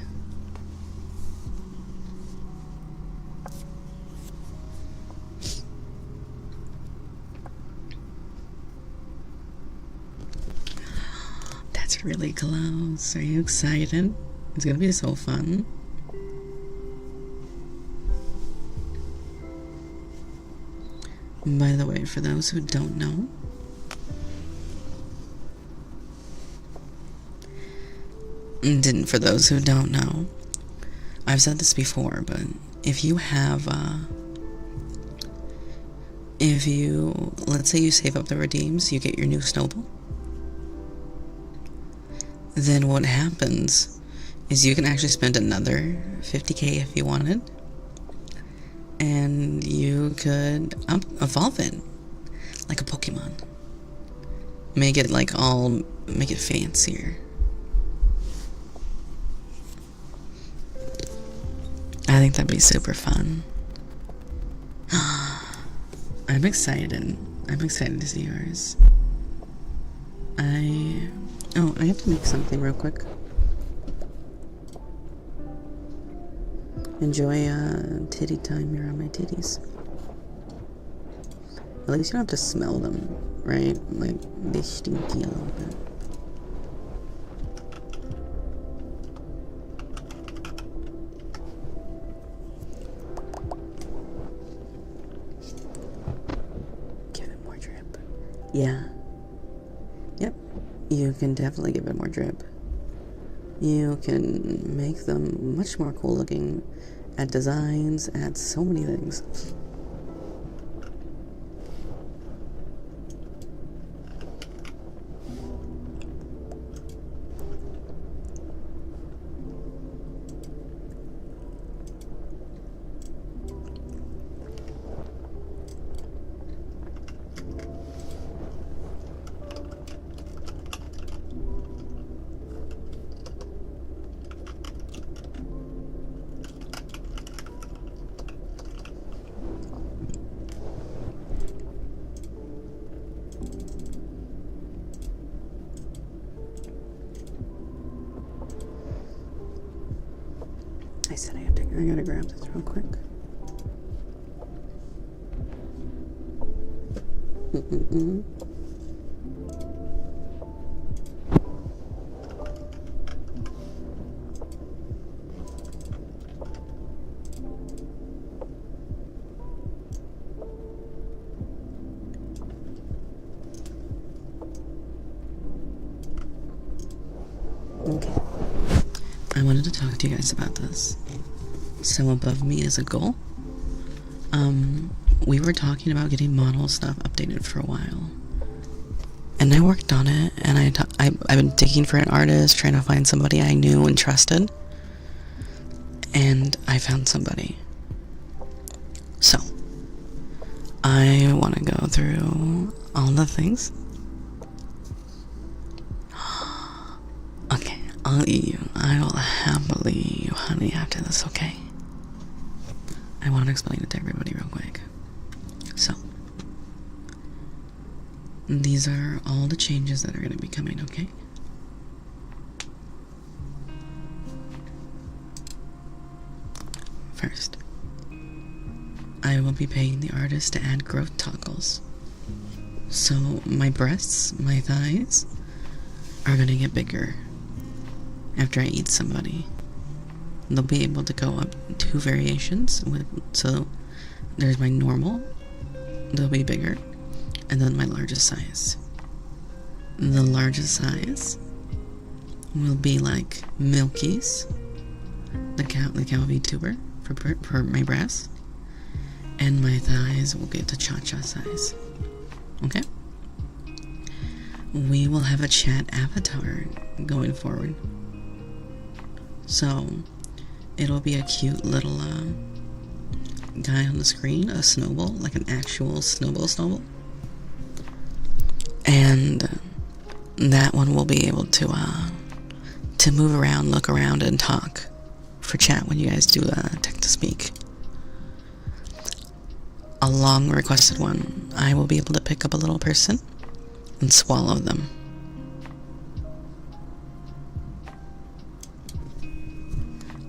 That's really close. Are you excited? It's gonna be so fun. By the way, for those who don't know, for those who don't know, I've said this before, but if you have, let's say you save up the redeems, you get your new snowball, then what happens is you can actually spend another 50k if you wanted, and you could evolve it like a Pokemon. Make it fancier. I think that'd be super fun. I'm excited. I'm excited to see yours. I have to make something real quick. Enjoy titty time. You're on my titties. At least you don't have to smell them, right? Like, they stinky a little bit. Give it more drip. Yeah. Yep. You can definitely give it more drip. You can make them much more cool looking, add designs, add so many things. I said I gotta grab this real quick. Okay. I wanted to talk to you guys about this. So above me is a goal. We were talking about getting model stuff updated for a while. And I worked on it, and I've been digging for an artist, trying to find somebody I knew and trusted. And I found somebody. So, I want to go through all the things. Okay, I'll eat you. I will happily eat you, honey, after this, okay? I want to explain it to everybody real quick. So, these are all the changes that are going to be coming, okay? First, I will be paying the artist to add growth toggles. So my breasts, my thighs, are going to get bigger after I eat somebody. They'll be able to go up 2 variations. So there's my normal, they'll be bigger, and then my largest size. The largest size will be like Milky's, the cow VTuber for my breasts, and my thighs will get to Cha-Cha size. Okay? We will have a chat avatar going forward. So it'll be a cute little guy on the screen, a snowball, like an actual snowball. And that one will be able to move around, look around, and talk for chat when you guys do text to speak. A long requested one, I will be able to pick up a little person and swallow them.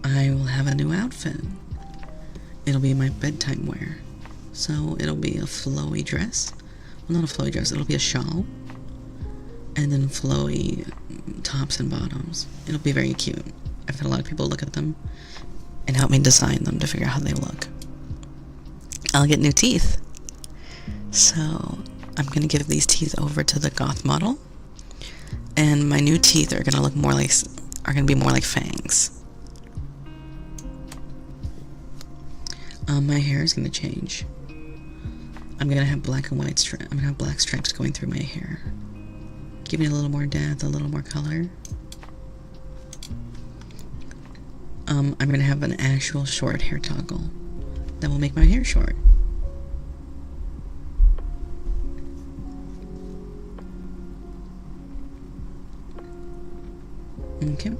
I will have a new outfit. It'll be my bedtime wear. So it'll be a flowy dress. Well, not a flowy dress, it'll be a shawl. And then flowy tops and bottoms. It'll be very cute. I've had a lot of people look at them and help me design them to figure out how they look. I'll get new teeth. So I'm gonna give these teeth over to the goth model. And my new teeth are gonna be more like fangs. My hair is gonna change. I'm gonna have black and white stripes. I'm gonna have black stripes going through my hair, giving it a little more depth, a little more color. I'm gonna have an actual short hair toggle that will make my hair short. Okay.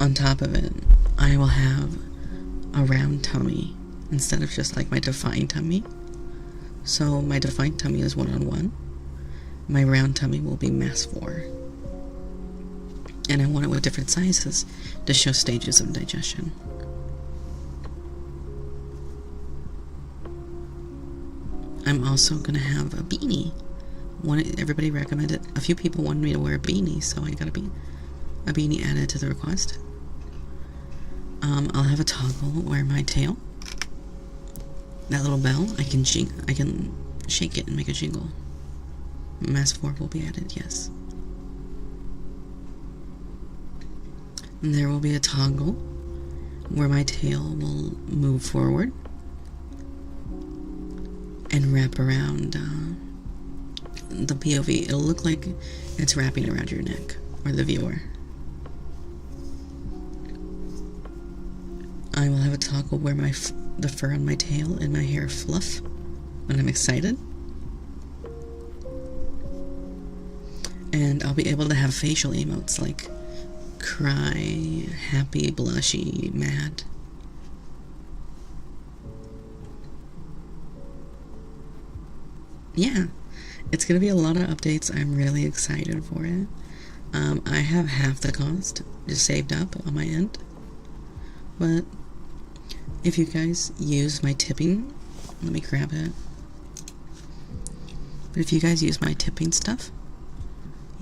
On top of it, I will have a round tummy instead of just like my defined tummy. So my defined tummy is 1-on-1. My round tummy will be mass 4. And I want it with different sizes to show stages of digestion. I'm also gonna have a beanie. Everybody recommended. A few people wanted me to wear a beanie, so I got a beanie added to the request. I'll have a toggle where my tail. That little bell, I can shake it and make a jingle. Mass 4 will be added, yes. And there will be a toggle where my tail will move forward and wrap around the POV. It'll look like it's wrapping around your neck, or the viewer. I will have a toggle where the fur on my tail and my hair fluff when I'm excited. And I'll be able to have facial emotes like cry, happy, blushy, mad. Yeah, it's gonna be a lot of updates. I'm really excited for it. I have half the cost just saved up on my end. But if you guys use my tipping, let me grab it. But if you guys use my tipping stuff,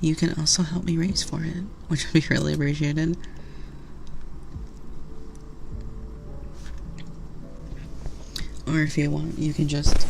you can also help me raise for it, which would be really appreciated. Or if you want, you can just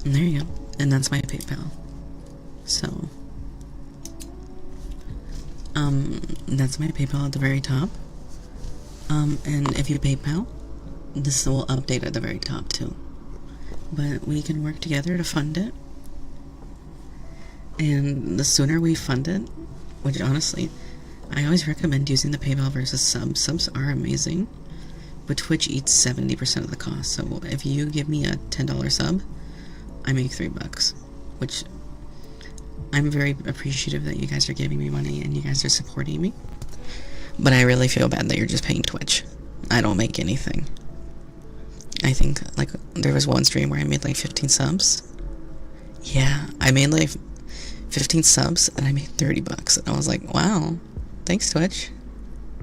and there you go. And that's my PayPal. So, that's my PayPal at the very top. And if you PayPal, this will update at the very top too. But we can work together to fund it. And the sooner we fund it, which honestly, I always recommend using the PayPal versus subs. Subs are amazing, but Twitch eats 70% of the cost. So if you give me a $10 sub, I make $3, which I'm very appreciative that you guys are giving me money and you guys are supporting me. But I really feel bad that you're just paying Twitch. I don't make anything. I think, like, there was one stream where I made like 15 subs. Yeah, I made like 15 subs and I made $30. And I was like, wow, thanks Twitch.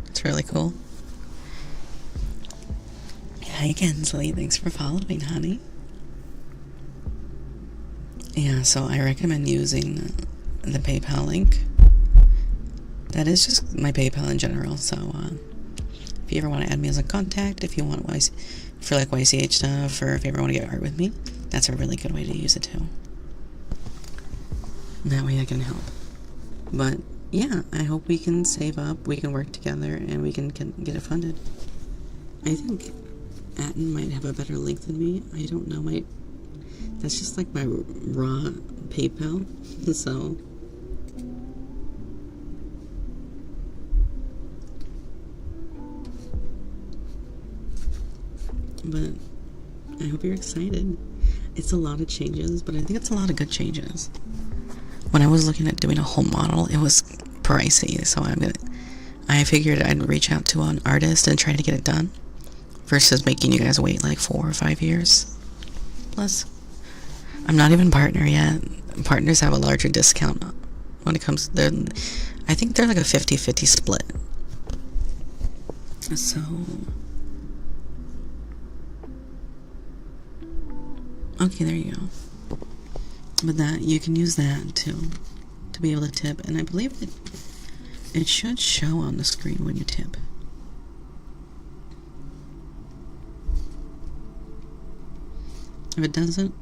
It's really cool. Hi Kensley, thanks for following, honey. Yeah, so I recommend using the PayPal link. That is just my PayPal in general, so if you ever want to add me as a contact, if you want for like YCH stuff, or if you ever want to get art with me, that's a really good way to use it too. That way I can help. But yeah, I hope we can save up, we can work together, and we can get it funded. I think Atten might have a better link than me. I don't know, that's just like my raw PayPal, so. But I hope you're excited. It's a lot of changes, but I think it's a lot of good changes. When I was looking at doing a whole model, it was pricey, so I figured I'd reach out to an artist and try to get it done, versus making you guys wait like 4 or 5 years. Plus, I'm not even partner yet. Partners have a larger discount when it comes to I think they're like a 50-50 split. So okay, there you go. But that, you can use that to be able to tip, and I believe it should show on the screen when you tip. If it doesn't,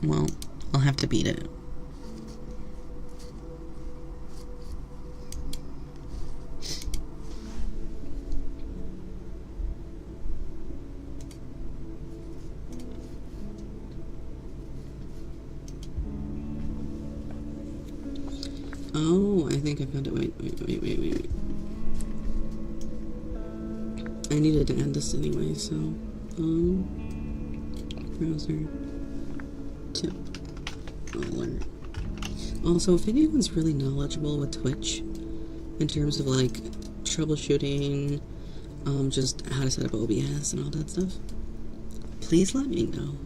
well, I'll have to beat it. Oh, I think I found it. Wait. I needed to end this anyway, so, browser tip alert. Also, if anyone's really knowledgeable with Twitch, in terms of, like, troubleshooting, just how to set up OBS and all that stuff, please let me know.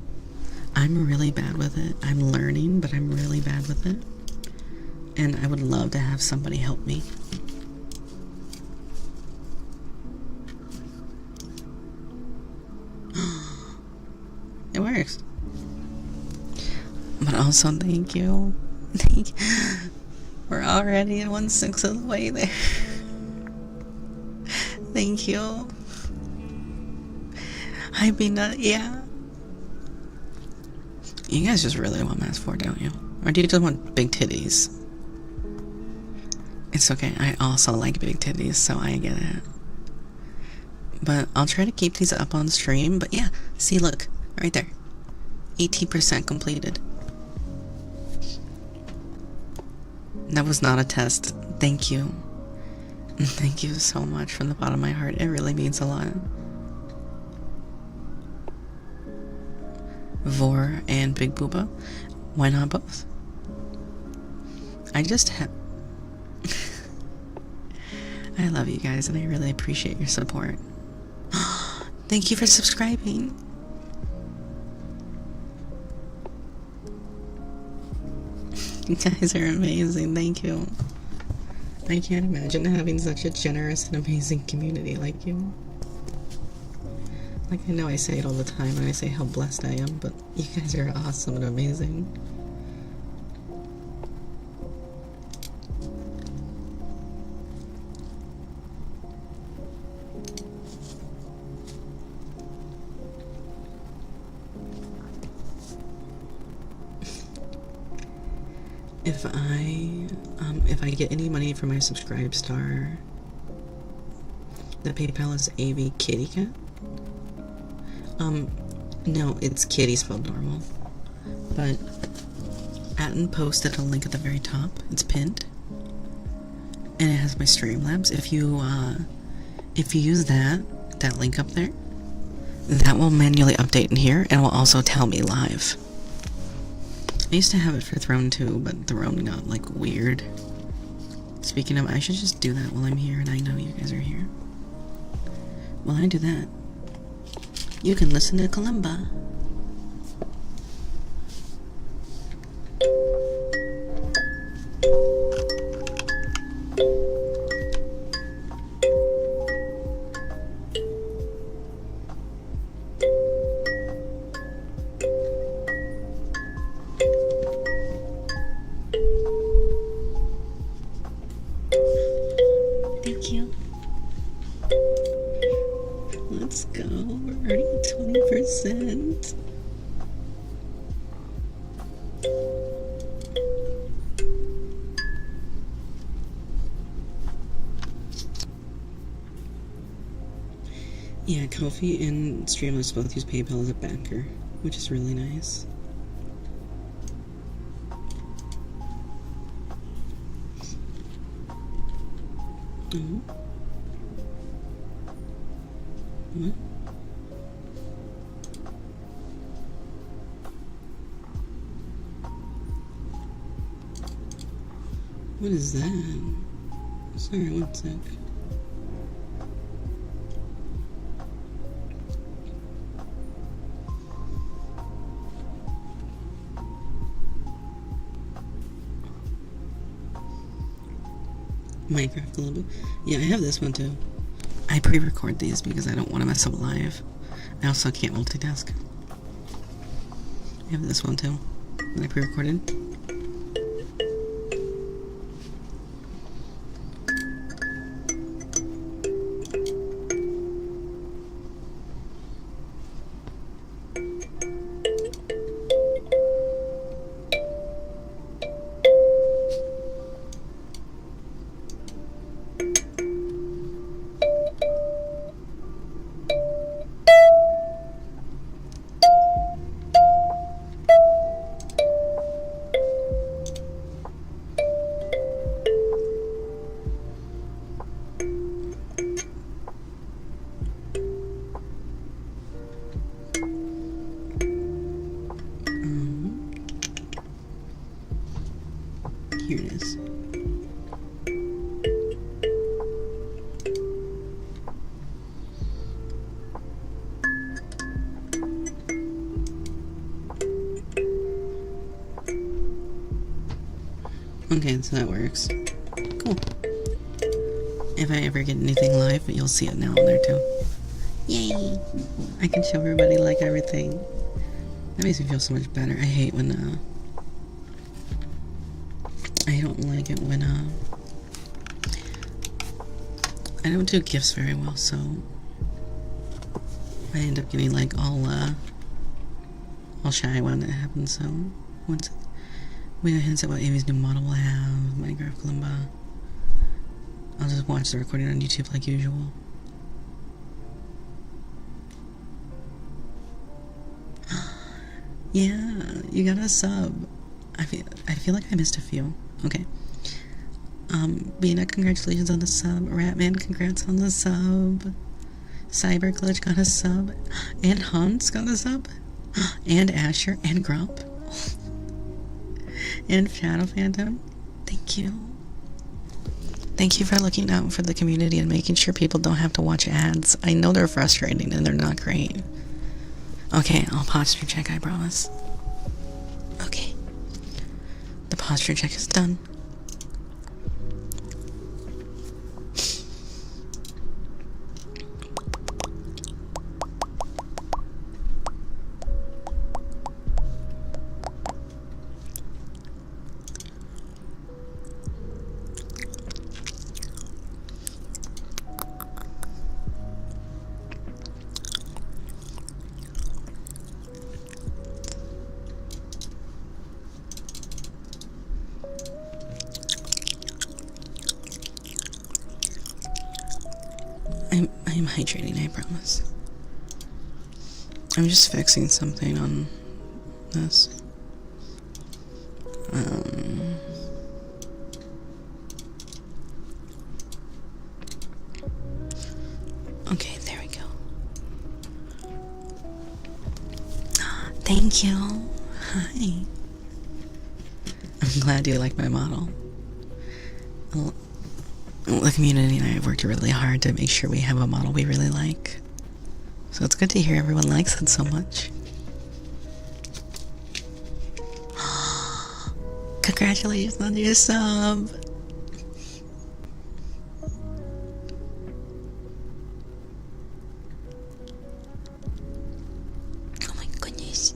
I'm really bad with it. I'm learning, but I'm really bad with it. And I would love to have somebody help me. It works. But also, thank you. We're already at 1/6 of the way there. Thank you. Hi, Peanut. Yeah. You guys just really want Mass 4, don't you? Or do you just want big titties? It's okay. I also like big titties, so I get it. But I'll try to keep these up on stream. But yeah, see, look. Right there. 80% completed. That was not a test. Thank you. Thank you so much from the bottom of my heart. It really means a lot. Vor and Big Booba. Why not both? I just have... I love you guys and I really appreciate your support. Thank you for subscribing. You guys are amazing. Thank you. I can't imagine having such a generous and amazing community like you. Like, I know I say it all the time and I say how blessed I am, but you guys are awesome and amazing. If I get any money from my Subscribe Star, the PayPal is AV Kitty Cat. No, it's Kitty spelled normal. But Atten posted a link at the very top. It's pinned. And it has my Streamlabs. If you use that link up there, that will manually update in here and will also tell me live. I used to have it for Throne 2, but Throne got, like, weird. Speaking of, I should just do that while I'm here and I know you guys are here. While I do that, you can listen to Kalimba. Thank you. Let's go. We're already at 20%. Yeah, Ko-fi and Streamlabs both use PayPal as a backer, which is really nice. Oh. What? What is that? Sorry, one sec. Minecraft a little bit. Yeah, I have this one too. I pre-record these because I don't want to mess up live. I also can't multitask. I have this one too that I pre-recorded. Here it is. Okay, so that works. Cool. If I ever get anything live, you'll see it now on there too. Yay! I can show everybody like everything. That makes me feel so much better. I hate when I don't like it when I don't do gifts very well, so I end up getting like all shy when it happens. So once we get hints at what Amy's new model will have, Minecraft Kalimba, I'll just watch the recording on YouTube like usual. Yeah, you got a sub. I feel like I missed a few. Okay. Bina, congratulations on the sub. Ratman, congrats on the sub. Cyberglitch got a sub. And Hans got a sub. And Asher and Grump. And Shadow Phantom. Thank you. Thank you for looking out for the community and making sure people don't have to watch ads. I know they're frustrating and they're not great. Okay, I'll posture check, I promise. Okay. The posture check is done. I'm hydrating, I promise. I'm just fixing something on this. Okay, there we go. Thank you. Hi. I'm glad you like my model. The community and I have worked really hard to make sure we have a model we really like. So it's good to hear everyone likes it so much. Congratulations on your sub! Oh my goodness.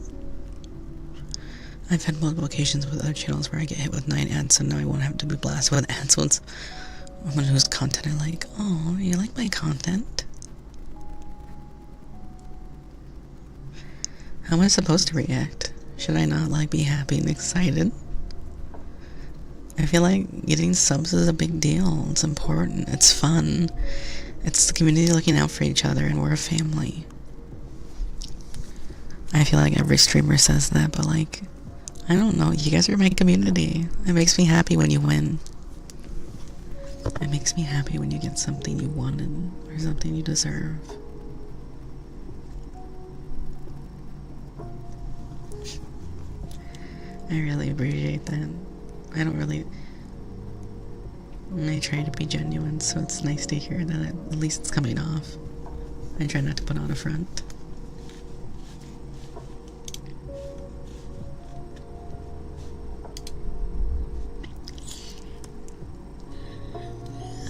I've had multiple occasions with other channels where I get hit with 9 ads, so now I won't have to be blasted with ads once someone whose content I like. Oh, you like my content? How am I supposed to react? Should I not, like, be happy and excited? I feel like getting subs is a big deal. It's important. It's fun. It's the community looking out for each other, and we're a family. I feel like every streamer says that, but, like, I don't know. You guys are my community. It makes me happy when you win. It makes me happy when you get something you wanted or something you deserve. I really appreciate that. I try to be genuine, so it's nice to hear that at least it's coming off. I try not to put on a front.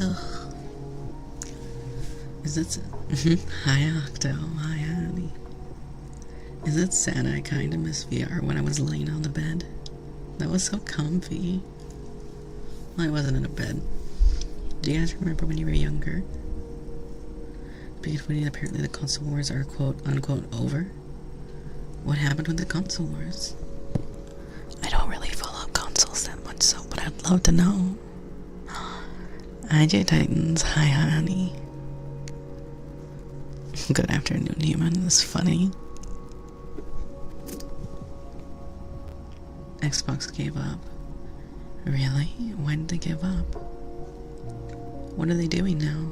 Ugh. Is it? Hi Octo, hi Annie. Is it sad I kinda miss VR when I was laying on the bed? That was so comfy. Well, I wasn't in a bed. Do you guys remember when you were younger? Because apparently the console wars are quote unquote over. What happened with the console wars? I don't really follow consoles that much, so but I'd love to know. Hi J Titans, hi honey. Good afternoon, human. It's funny. Xbox gave up. Really? Why did they give up? What are they doing now?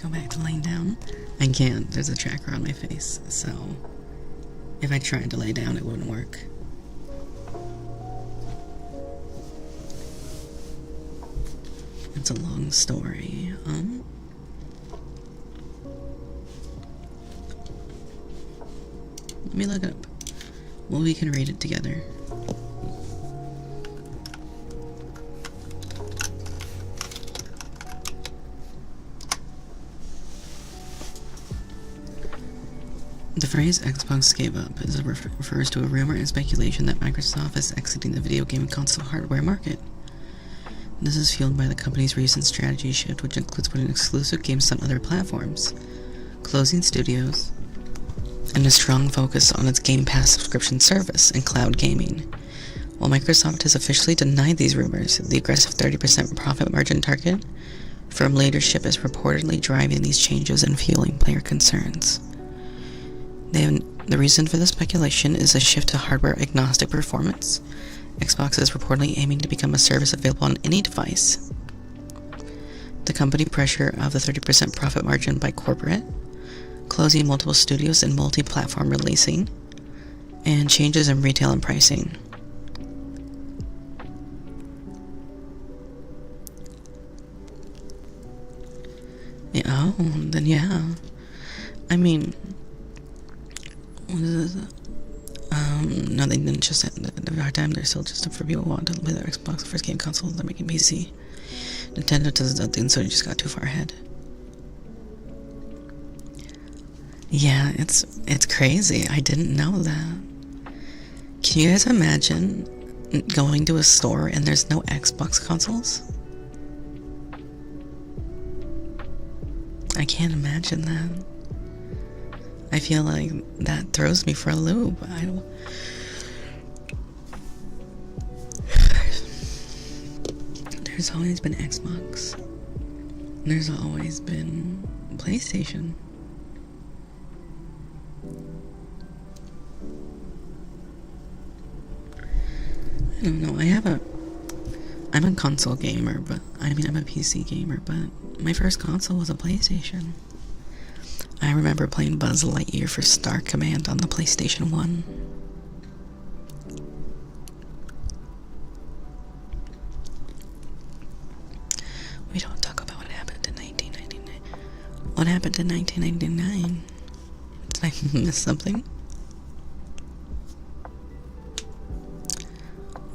go back to laying down. I can't. There's a tracker on my face, so if I tried to lay down, it wouldn't work. It's a long story. Let me look it up. Well, we can read it together. The phrase Xbox gave up refers to a rumor and speculation that Microsoft is exiting the video game console hardware market. This is fueled by the company's recent strategy shift, which includes putting exclusive games on other platforms, closing studios, and a strong focus on its Game Pass subscription service and cloud gaming. While Microsoft has officially denied these rumors, the aggressive 30% profit margin target from leadership is reportedly driving these changes and fueling player concerns. The reason for the speculation is a shift to hardware-agnostic performance. Xbox is reportedly aiming to become a service available on any device. The company pressure of the 30% profit margin by corporate, closing multiple studios and multi-platform releasing, and changes in retail and pricing. Yeah, oh, then yeah. I mean, what is this? No, they didn't just have a hard time. They're still just for people who want to play their Xbox, the first game console they're making PC. Nintendo does nothing, so they just got too far ahead. Yeah, it's crazy. I didn't know that. Can you guys imagine going to a store and there's no Xbox consoles? I can't imagine that. I feel like that throws me for a loop. There's always been Xbox. There's always been PlayStation. I don't know. I'm a console gamer, but I'm a PC gamer, but my first console was a PlayStation. I remember playing Buzz Lightyear for Star Command on the PlayStation 1. We don't talk about what happened in 1999. What happened in 1999? Did I miss something?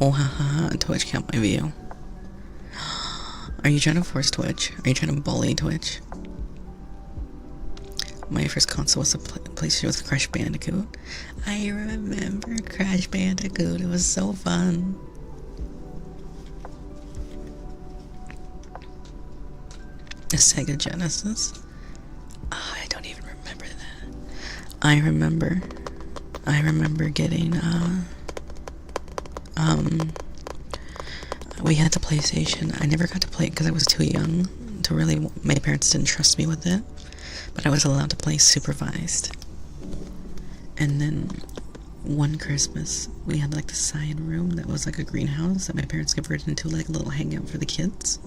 Oh, haha, Twitch can't my view. Are you trying to force Twitch? Are you trying to bully Twitch? My first console was a PlayStation with Crash Bandicoot. I remember Crash Bandicoot. It was so fun. A Sega Genesis? Oh, I don't even remember that. I remember getting, we had the PlayStation. I never got to play it because I was too young to really, my parents didn't trust me with it. But I was allowed to play supervised. And then one Christmas, we had like the side room that was like a greenhouse that my parents converted into like a little hangout for the kids.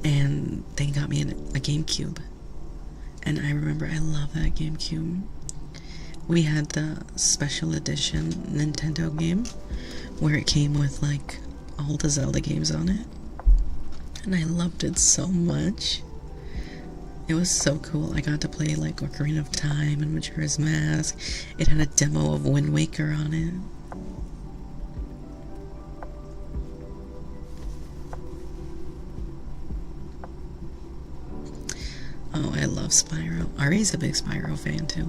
And they got me a GameCube. And I remember I love that GameCube. We had the special edition Nintendo game where it came with like all the Zelda games on it. And I loved it so much. It was so cool. I got to play like Ocarina of Time and Majora's Mask. It had a demo of Wind Waker on it. Oh, I love Spyro. Ari's a big Spyro fan too.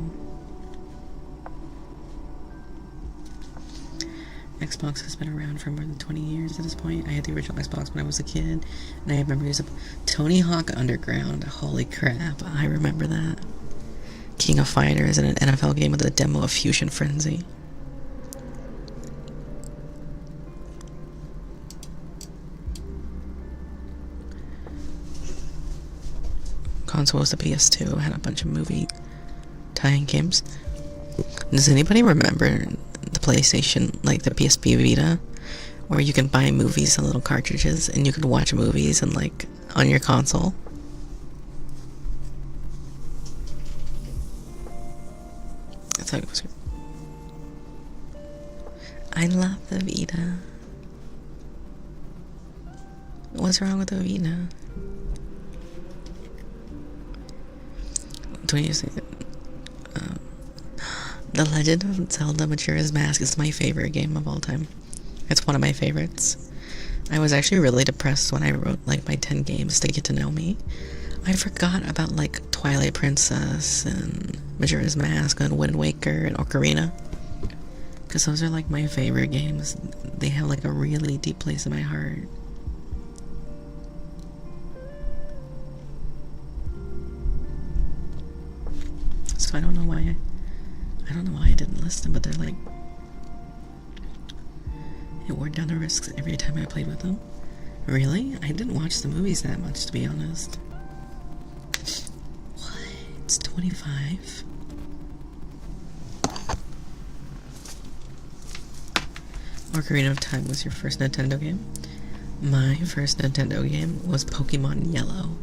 Xbox has been around for more than 20 years at this point. I had the original Xbox when I was a kid, and I have memories of Tony Hawk Underground. Holy crap, I remember that. King of Fighters and an NFL game with a demo of Fusion Frenzy. Console was the PS2, had a bunch of movie tie-in games. Does anybody remember the PlayStation, like the PSP Vita, where you can buy movies in little cartridges and you can watch movies and like on your console? I love the Vita. What's wrong with the Vita? 20 years ago. The Legend of Zelda Majora's Mask is my favorite game of all time. It's one of my favorites. I was actually really depressed when I wrote like my 10 games to get to know me. I forgot about like Twilight Princess and Majora's Mask and Wind Waker and Ocarina. Because those are like my favorite games. They have like a really deep place in my heart. So I don't know why I didn't listen, but they're like, it wore down the risks every time I played with them. Really? I didn't watch the movies that much, to be honest. What? It's 25? Ocarina of Time was your first Nintendo game? My first Nintendo game was Pokemon Yellow.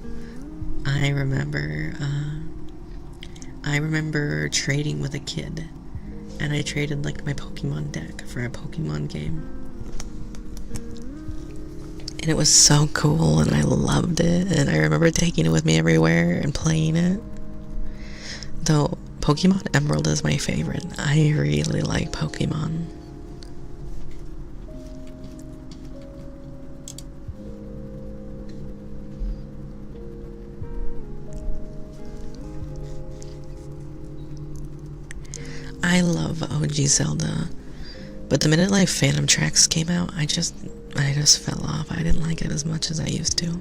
I remember trading with a kid, and I traded like my Pokemon deck for a Pokemon game. And it was so cool, and I loved it, and I remember taking it with me everywhere and playing it. Though Pokemon Emerald is my favorite. I really like Pokemon. I love OG Zelda, but the minute like Phantom Tracks came out, I just fell off. I didn't like it as much as I used to.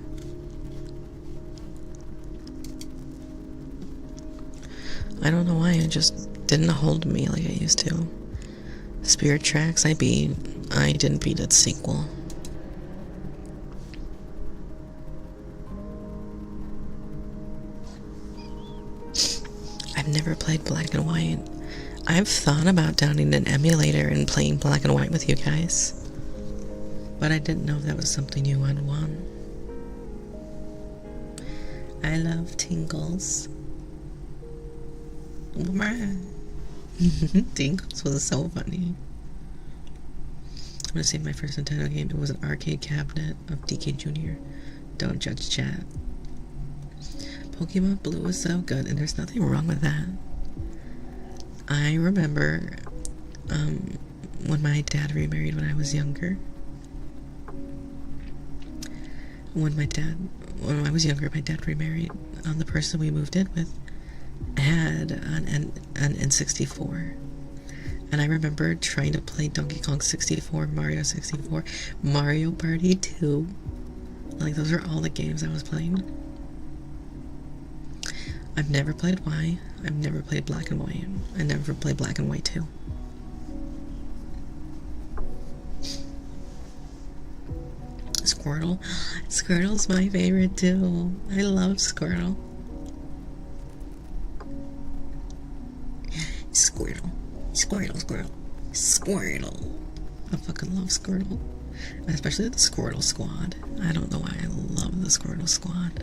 I don't know why, it just didn't hold me like I used to. Spirit Tracks I beat. I didn't beat its sequel. I've never played Black and White. I've thought about downloading an emulator and playing Black and White with you guys, but I didn't know if that was something you would want. I love tingles. Tingles was so funny. I'm gonna say my first Nintendo game. It was an arcade cabinet of DK Jr. Don't judge chat. Pokemon Blue was so good, and there's nothing wrong with that. I remember when my dad remarried when I was younger. When I was younger, my dad remarried. The person we moved in with had an N64. And I remember trying to play Donkey Kong 64, Mario 64, Mario Party 2. Like, those are all the games I was playing. I've never played Y. I've never played Black and White. I never played Black and White 2. Squirtle. Squirtle's my favorite too. I love Squirtle. Squirtle. Squirtle, Squirtle. Squirtle. I fucking love Squirtle. Especially the Squirtle Squad. I don't know why I love the Squirtle Squad.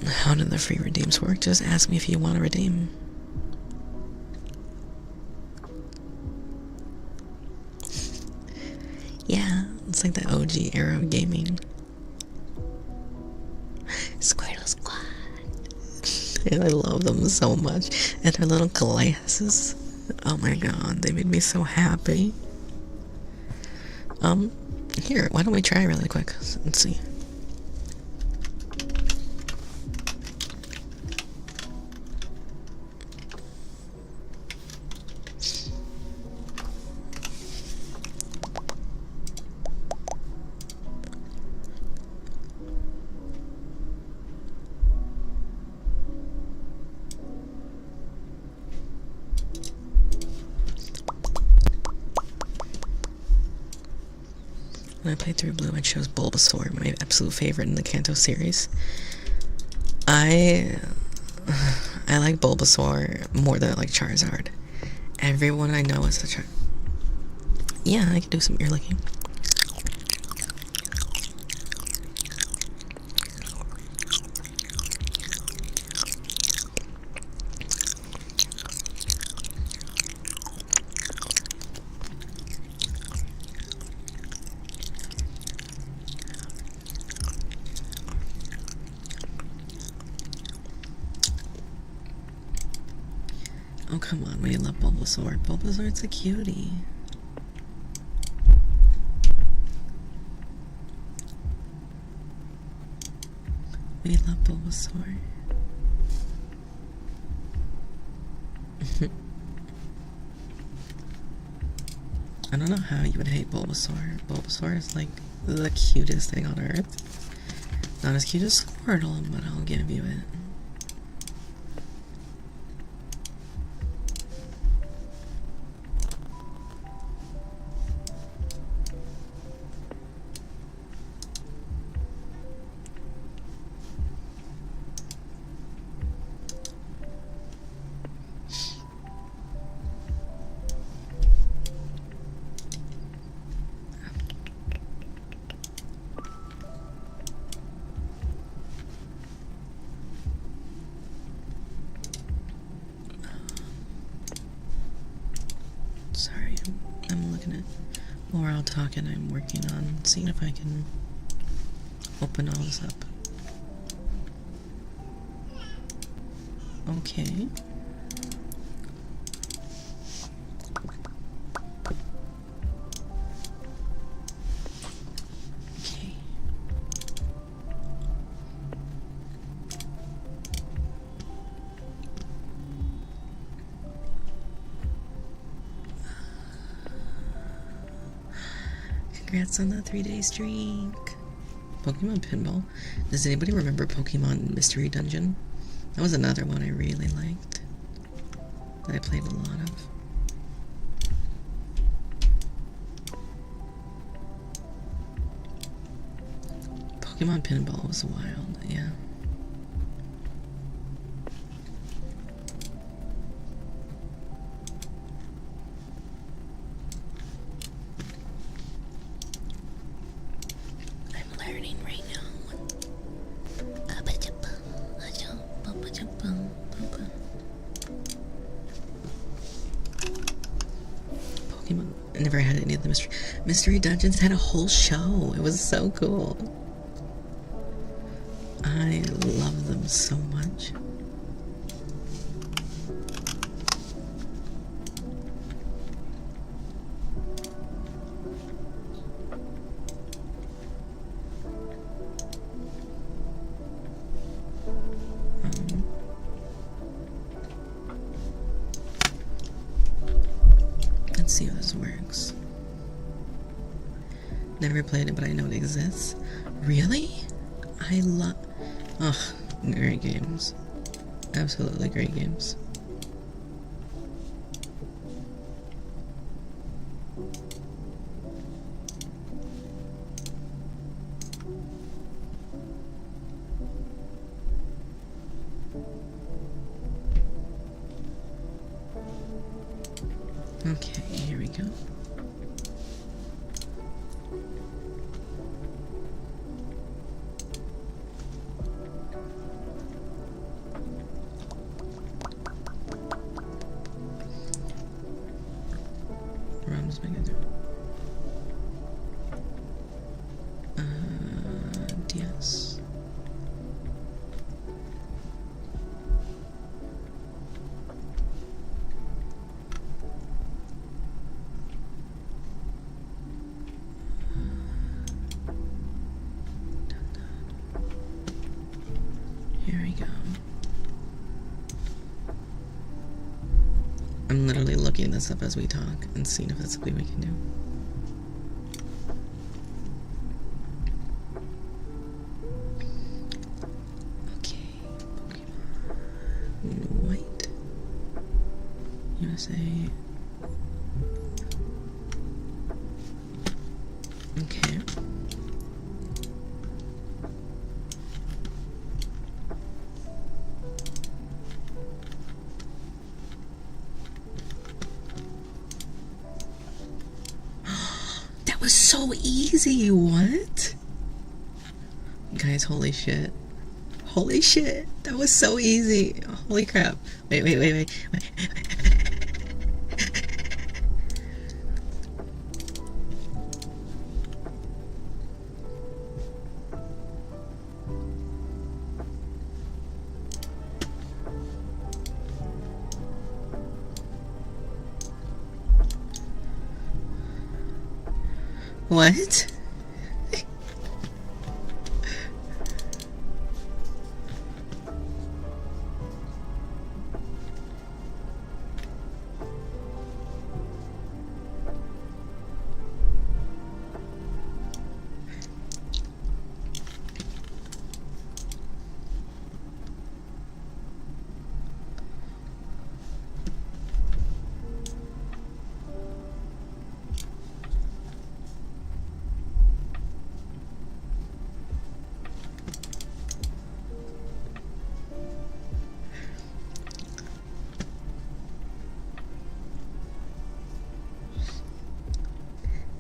How did the free redeems work? Just ask me if you want to redeem. Yeah, it's like the OG era of gaming. Squirtle Squad. And I love them so much. And their little glasses. Oh my god, they made me so happy. Here, why don't we try really quick? Let's see. When I played through Blue, I chose Bulbasaur, my absolute favorite in the Kanto series. I like Bulbasaur more than I like Charizard. Everyone I know is a Charizard. Yeah, I can do some ear licking. Oh, come on, we love Bulbasaur. Bulbasaur's a cutie. We love Bulbasaur. I don't know how you would hate Bulbasaur. Bulbasaur is like the cutest thing on earth. Not as cute as Squirtle, but I'll give you it. Sorry, I'm looking at, while we're all talking, I'm working on seeing if I can open all this up. Okay. Okay. Congrats on the 3-day streak. Pokemon Pinball. Does anybody remember Pokemon Mystery Dungeon? That was another one I really liked, that I played a lot of. Pokemon Pinball was wild, yeah. I'm learning right now. Pokemon. I never had any of the mystery dungeons. Had a whole show. It was so cool. I love them so much. Let's see how this works. Never played it, but I know it exists. Really? I love... Ugh, great games. Absolutely great games. Okay, here we go. Rom's making DS. Here we go. I'm literally looking this up as we talk and seeing if that's something we can do. Okay, Pokemon White, USA. Okay. That was so easy. What? Guys, holy shit. Holy shit. That was so easy. Holy crap. Wait. What?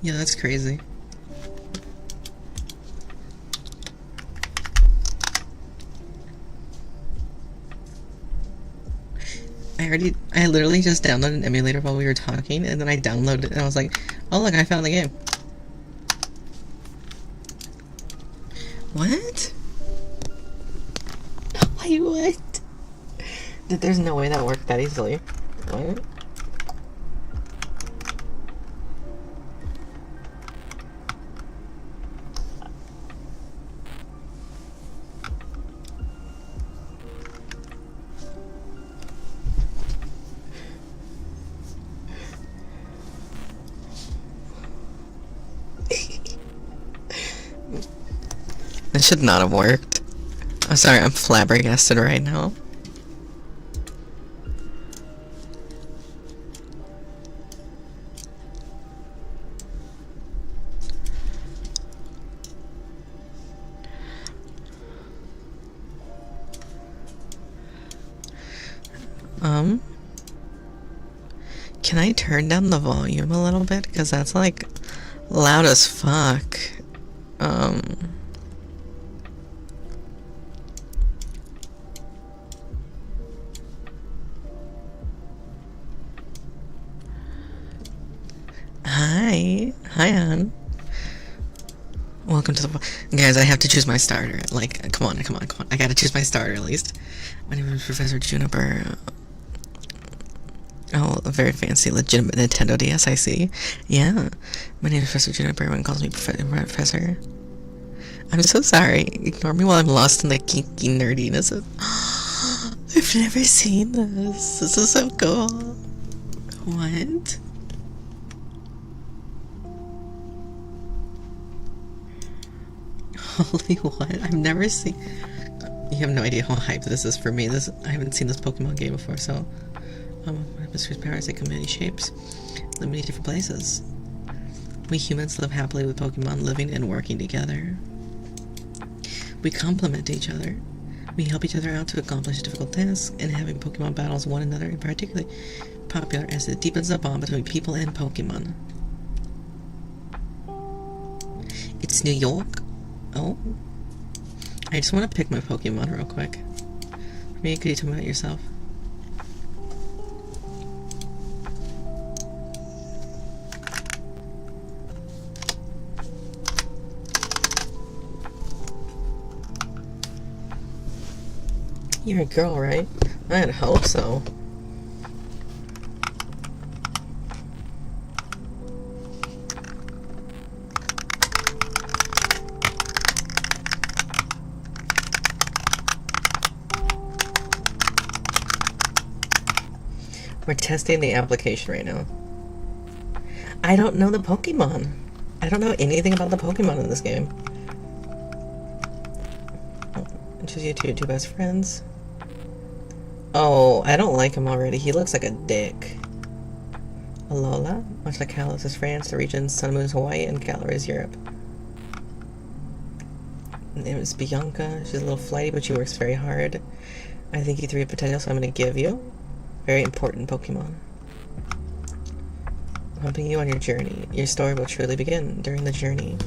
Yeah, that's crazy. I literally just downloaded an emulator while we were talking, and then I downloaded it, and I was like, oh look, I found the game. What? Wait, what? There's no way that worked that easily. What? This should not have worked. I'm sorry, I'm flabbergasted right now. Can I turn down the volume a little bit? Because that's like loud as fuck. Hi, hon. Welcome to the... Guys, I have to choose my starter. Like, come on. I gotta choose my starter, at least. My name is Professor Juniper. Oh, a very fancy, legitimate Nintendo DS, I see. Yeah. My name is Professor Juniper. Everyone calls me Professor. I'm so sorry. Ignore me while I'm lost in the geeky nerdiness of... I've never seen this. This is so cool. What? Holy what? I've never seen... You have no idea how hyped this is for me. I haven't seen this Pokemon game before, so... Mystery's powers, they come in many shapes, live in many different places. We humans live happily with Pokemon living and working together. We complement each other. We help each other out to accomplish difficult tasks, and having Pokemon battles one another is particularly popular as it deepens the bond between people and Pokemon. It's New York. Oh. I just want to pick my Pokemon real quick. Maybe could you tell me about yourself? You're a girl, right? I'd hope so. We're testing the application right now. I don't know the Pokemon. I don't know anything about the Pokemon in this game. Choose you two best friends. Oh, I don't like him already. He looks like a dick. Alola, much like Kalos is France, the region Sun Moon is Hawaii, and Galar is Europe. Her name is Bianca. She's a little flighty, but she works very hard. I think you three have potential, so I'm going to give you. Very important Pokemon. Helping you on your journey. Your story will truly begin during the journey.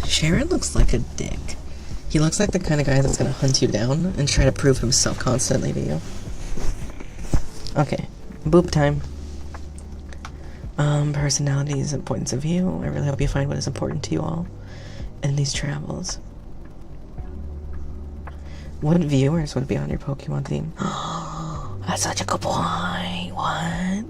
Sharon looks like a dick. He looks like the kind of guy that's gonna hunt you down and try to prove himself constantly to you. Okay, boop time. Personalities and points of view. I really hope you find what is important to you all in these travels. What viewers would be on your Pokemon theme? That's such a good point. What?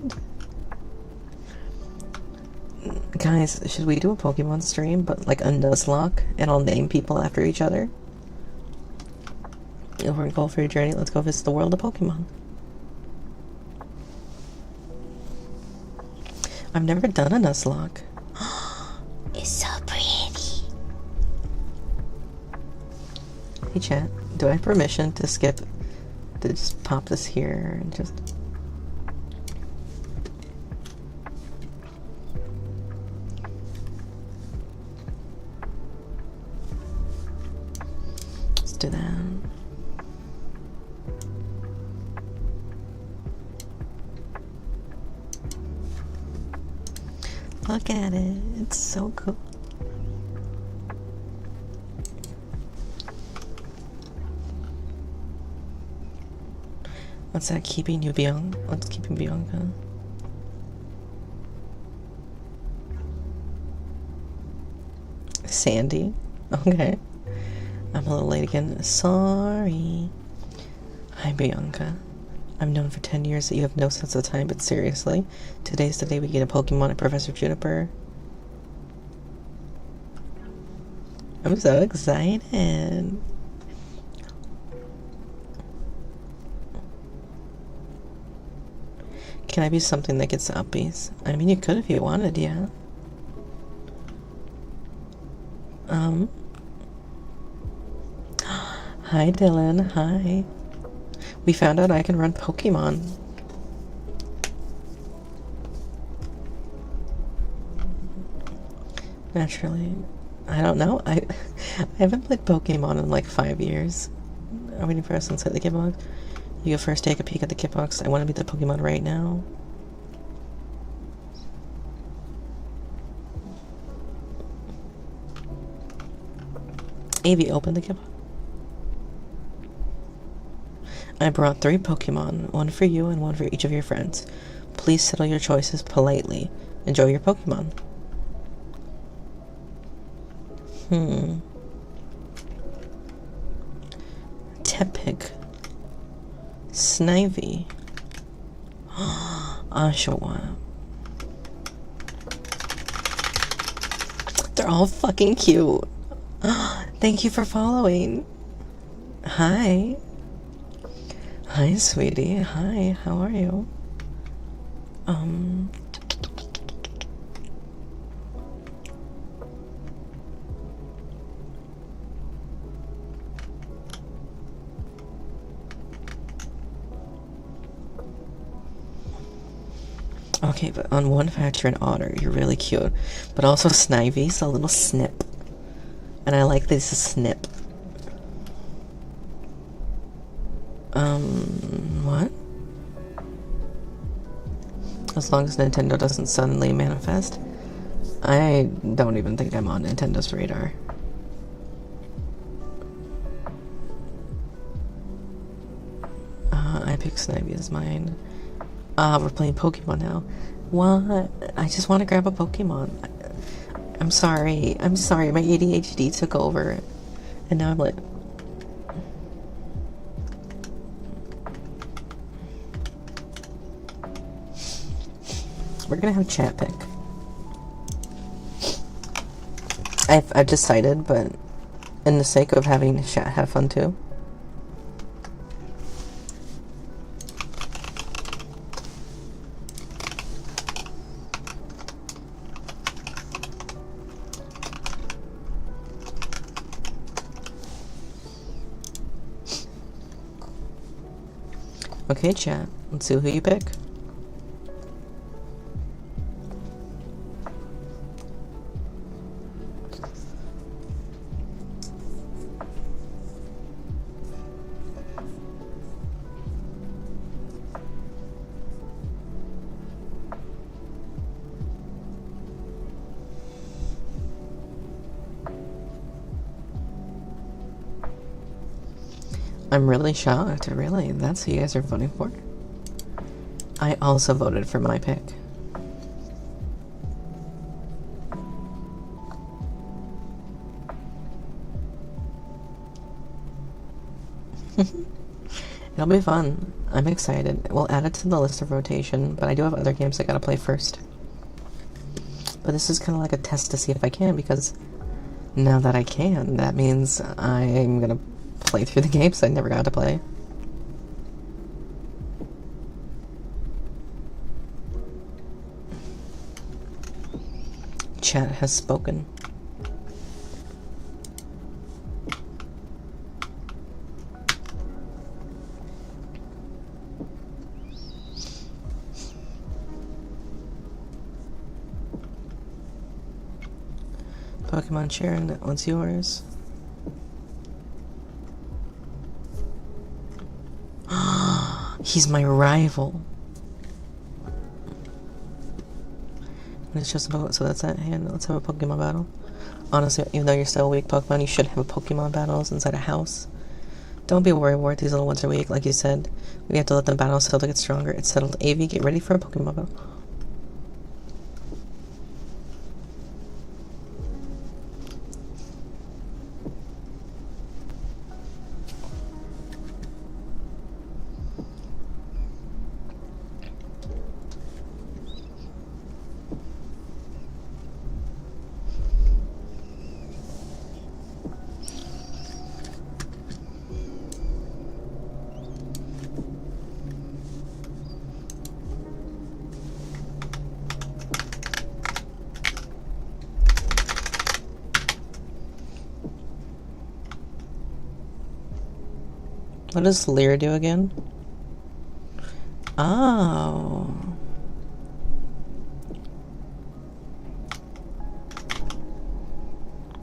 Guys, should we do a Pokemon stream, but like a Nuzlocke, and I'll name people after each other? If we're going for your journey, let's go visit the world of Pokemon. I've never done a Nuzlocke. It's so pretty. Hey chat, do I have permission to skip, to just pop this here and just... Let's do that. Look at it, it's so cool. What's that, keeping you young? What's keeping Bianca? Sandy? Okay. I'm a little late again. Sorry. Hi, Bianca. I've known for 10 years that you have no sense of time, but seriously, today's the day we get a Pokemon at Professor Juniper. I'm so excited. Can I be something that gets uppies? I mean, you could if you wanted, yeah. Hi, Dylan. Hi. We found out I can run Pokemon. Naturally. I don't know. I haven't played Pokemon in like 5 years. I'm waiting for us inside the kit box. You go first, take a peek at the kit box. I want to meet the Pokemon right now. Avi, open the kit box. I brought 3 Pokemon, one for you and one for each of your friends. Please settle your choices politely. Enjoy your Pokemon. Tepig. Snivy. Oshawa. They're all fucking cute. Thank you for following. Hi. Hi, sweetie. Hi, how are you? Okay, but on one fact, you're an otter. You're really cute. But also Snivy's a little snip. And I like this snip. What? As long as Nintendo doesn't suddenly manifest. I don't even think I'm on Nintendo's radar. I picked Snivy as mine. We're playing Pokemon now. What? I just want to grab a Pokemon. I'm sorry. I'm sorry. My ADHD took over. And now I'm like... We're gonna have a chat pick. I've decided, but in the sake of having chat have fun too. Okay, chat. Let's see who you pick. I'm really shocked, really. That's who you guys are voting for? I also voted for my pick. It'll be fun. I'm excited. We'll add it to the list of rotation, but I do have other games I gotta play first. But this is kind of like a test to see if I can, because now that I can, that means I'm gonna play through the games I never got to play. Chat has spoken. Pokemon Sharon, what's yours? He's my rival. It's just about, so that's that hand. Let's have a Pokemon battle. Honestly, even though you're still a weak Pokemon, you should have a Pokemon battles inside a house. Don't be worried, these little ones are weak, like you said. We have to let them battle so they'll get stronger. It's settled. AV, get ready for a Pokemon battle. What does Leer do again? Oh.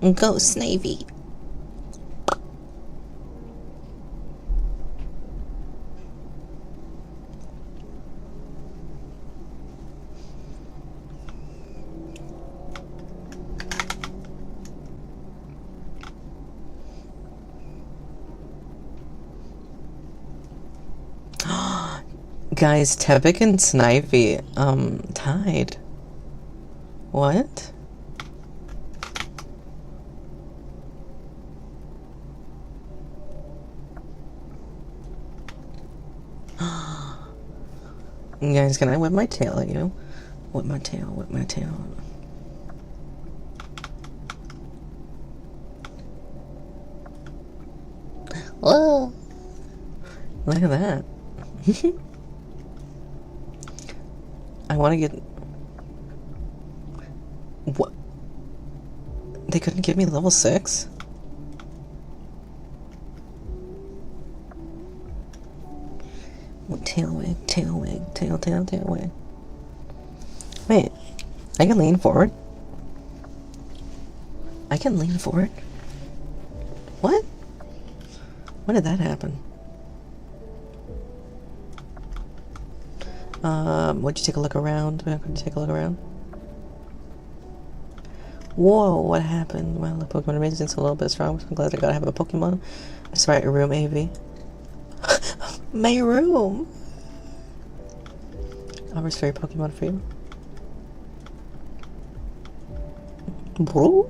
Go, Snavy. Guys, Tepik and Snivy, tied. What? Guys, can I whip my tail at you? Whip my tail, whip my tail. Whoa! Look at that. I want to get... What? They couldn't give me level 6? Tail wig, tail wig, tail wig. Wait, I can lean forward? I can lean forward? What? When did that happen? Would you take a look around? Could you take a look around? Whoa, what happened? Wow, the Pokemon amazing, so a little bit strong. I'm glad I gotta have a Pokemon. That's right, your room, AV. My room! Offers fairy Pokemon for you. Bro.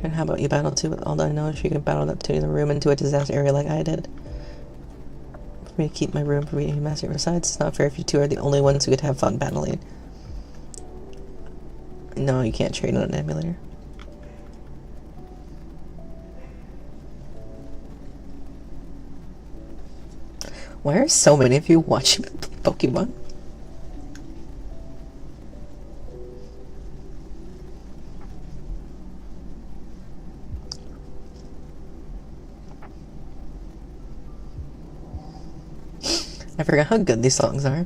And how about you battle two? All I know is you can battle that two in the room into a disaster area like I did. For me to keep my room for reading master. Besides, it's not fair if you two are the only ones who get to have fun battling. No, you can't trade on an emulator. Why are so many of you watching Pokemon? I forgot how good these songs are.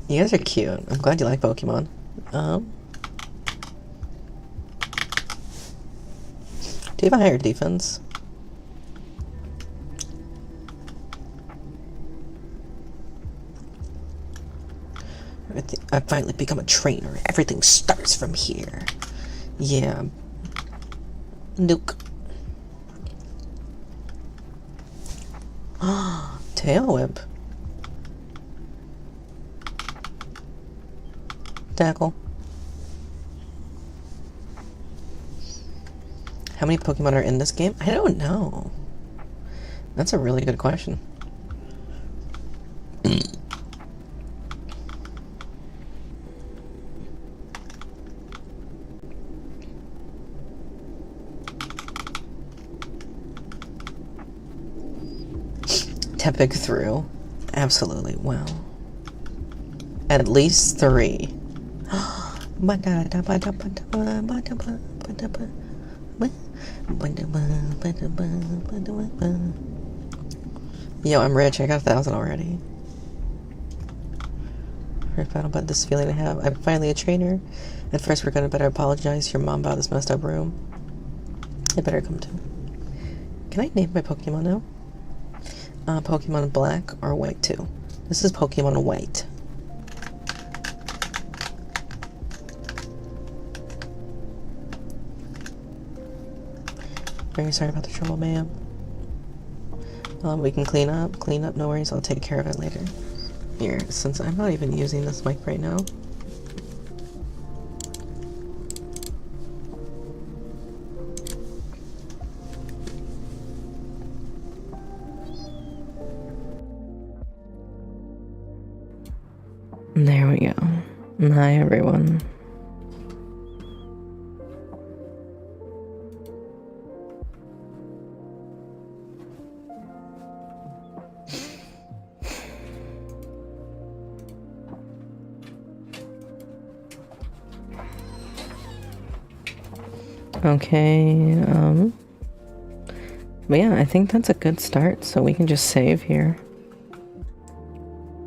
You guys are cute. I'm glad you like Pokemon. Do you have a higher defense? I've finally become a trainer. Everything starts from here. Yeah. Nuke. Tail whip. Tackle. How many Pokemon are in this game? I don't know. That's a really good question. Tepig through. Absolutely. Wow. At least 3. Yo, I'm rich. I got 1,000 already. First battle, but this feeling I have. I'm finally a trainer. At first, we're gonna better apologize to your mom about this messed up room. I better come too. Can I name my Pokemon now? Pokemon Black or White 2. This is Pokemon White. Very sorry about the trouble, ma'am. We can clean up. Clean up, no worries. I'll take care of it later. Here, since I'm not even using this mic right now. There we go. Hi, everyone. Okay, but yeah, I think that's a good start, so we can just save here.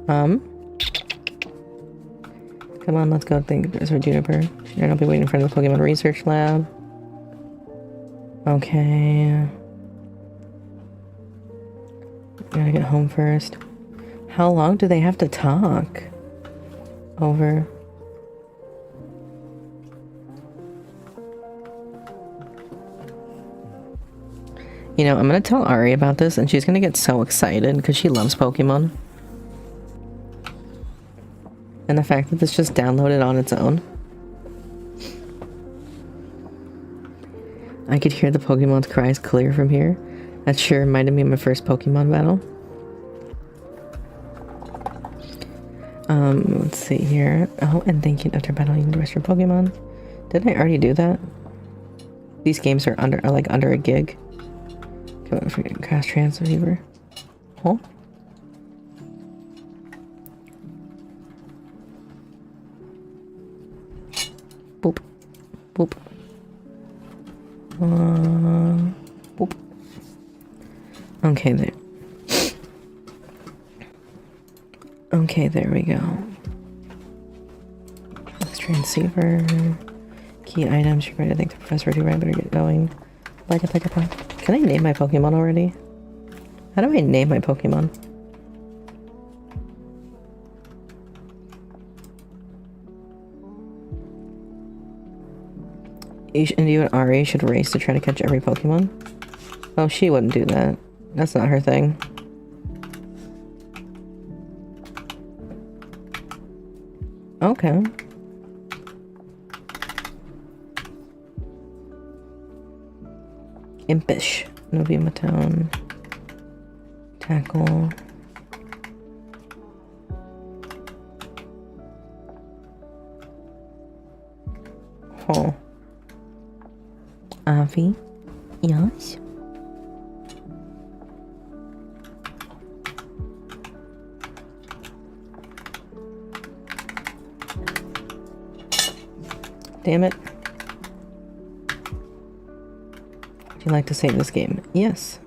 Come on, let's go. Think there's our Juniper. I'll be waiting for the Pokemon Research Lab. Okay. Gotta get home first. How long do they have to talk? Over. You know, I'm gonna tell Ari about this, and she's gonna get so excited because she loves Pokemon. And the fact that this just downloaded on its own. I could hear the Pokemon's cries clear from here. That sure reminded me of my first Pokemon battle. Let's see here. Oh, and thank you after battling the rest of your Pokemon. Didn't I already do that? These games are under a gig. Come on, freaking cast transceiver. Huh? Boop. Boop. Boop. Okay, there. Okay, there we go. Let's transceiver. Key items. You're right. I think the professor do right. Better get going. Can I name my Pokemon already? How do I name my Pokemon? And you and Ari should race to try to catch every Pokemon? Oh, she wouldn't do that. That's not her thing. Okay. Impish. Novema Town. Tackle. Oh. Avi. Yes. Damn it. Would you like to save this game? Yes.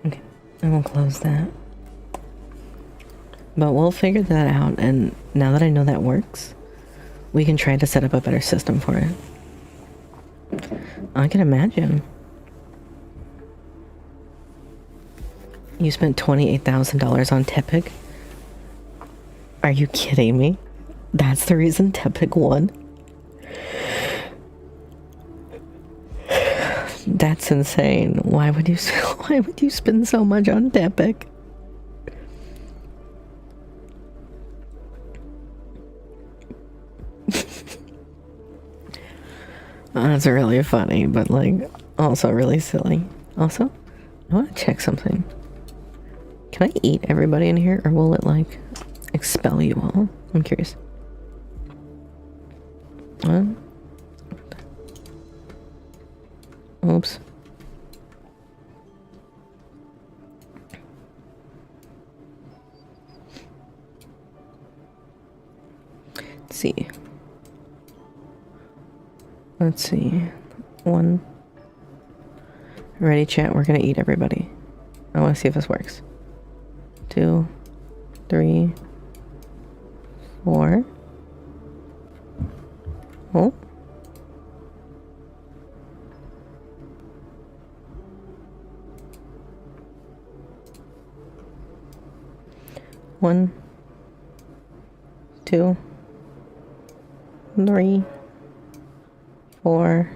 Okay, I will close that. But we'll figure that out, and now that I know that works, we can try to set up a better system for it. I can imagine. You spent $28,000 on Tepig? Are you kidding me? That's the reason Tepig won? That's insane. Why would you spend so much on Tepig? That's really funny, but like also really silly. Also, I want to check something. Can I eat everybody in here, or will it like expel you all? I'm curious. What? Oops. Let's see. Let's see. One. Ready, chat? We're gonna eat everybody. I want to see if this works. 2, 3, 4. Oh. One, 2, 3, 4,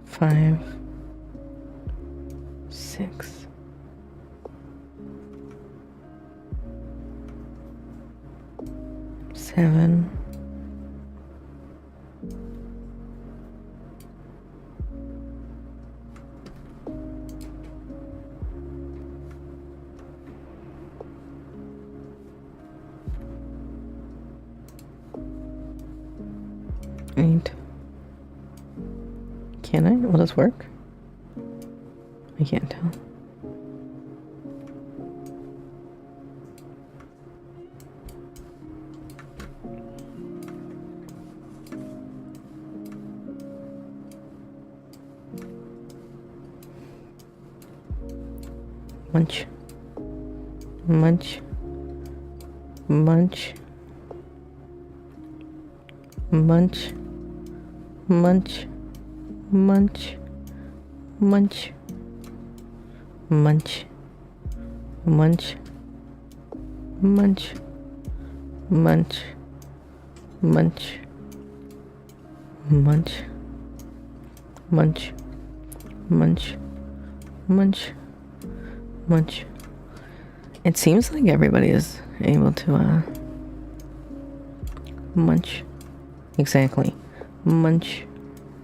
5, 6. 7. 8. Can I? Will this work? I can't tell. Munch. Munch. Munch. Munch. Munch. Munch. Munch. Munch. Munch. Munch. Munch. Munch. Munch. Munch. Munch. Munch. Munch. It seems like everybody is able to munch. Exactly. Munch.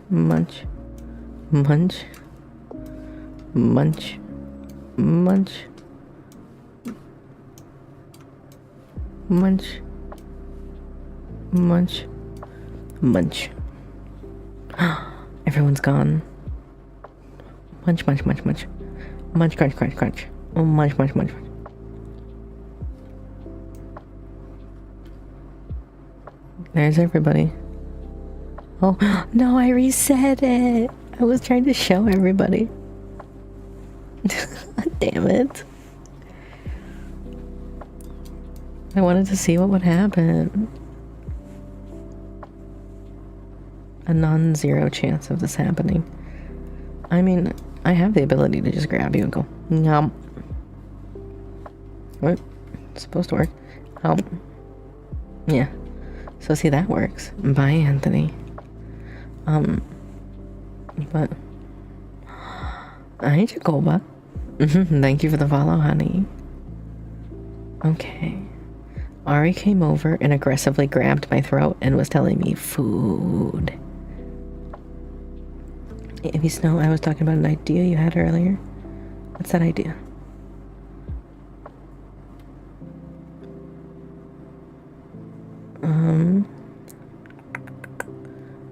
Munch. Munch. Munch. Munch. Munch. Munch. Munch. Everyone's gone. Munch, munch, munch, munch. Munch, crunch, crunch, crunch. Oh, munch, munch, munch, munch. There's everybody. Oh, no, I reset it. I was trying to show everybody. Damn it. I wanted to see what would happen. A non-zero chance of this happening. I mean, I have the ability to just grab you and go, nom. What? It's supposed to work. Oh. Yeah. So see, that works. Bye, Anthony. But hi, Jacoba. Thank you for the follow, honey. Okay. Ari came over and aggressively grabbed my throat and was telling me food. Amy Snow, I was talking about an idea you had earlier. What's that idea?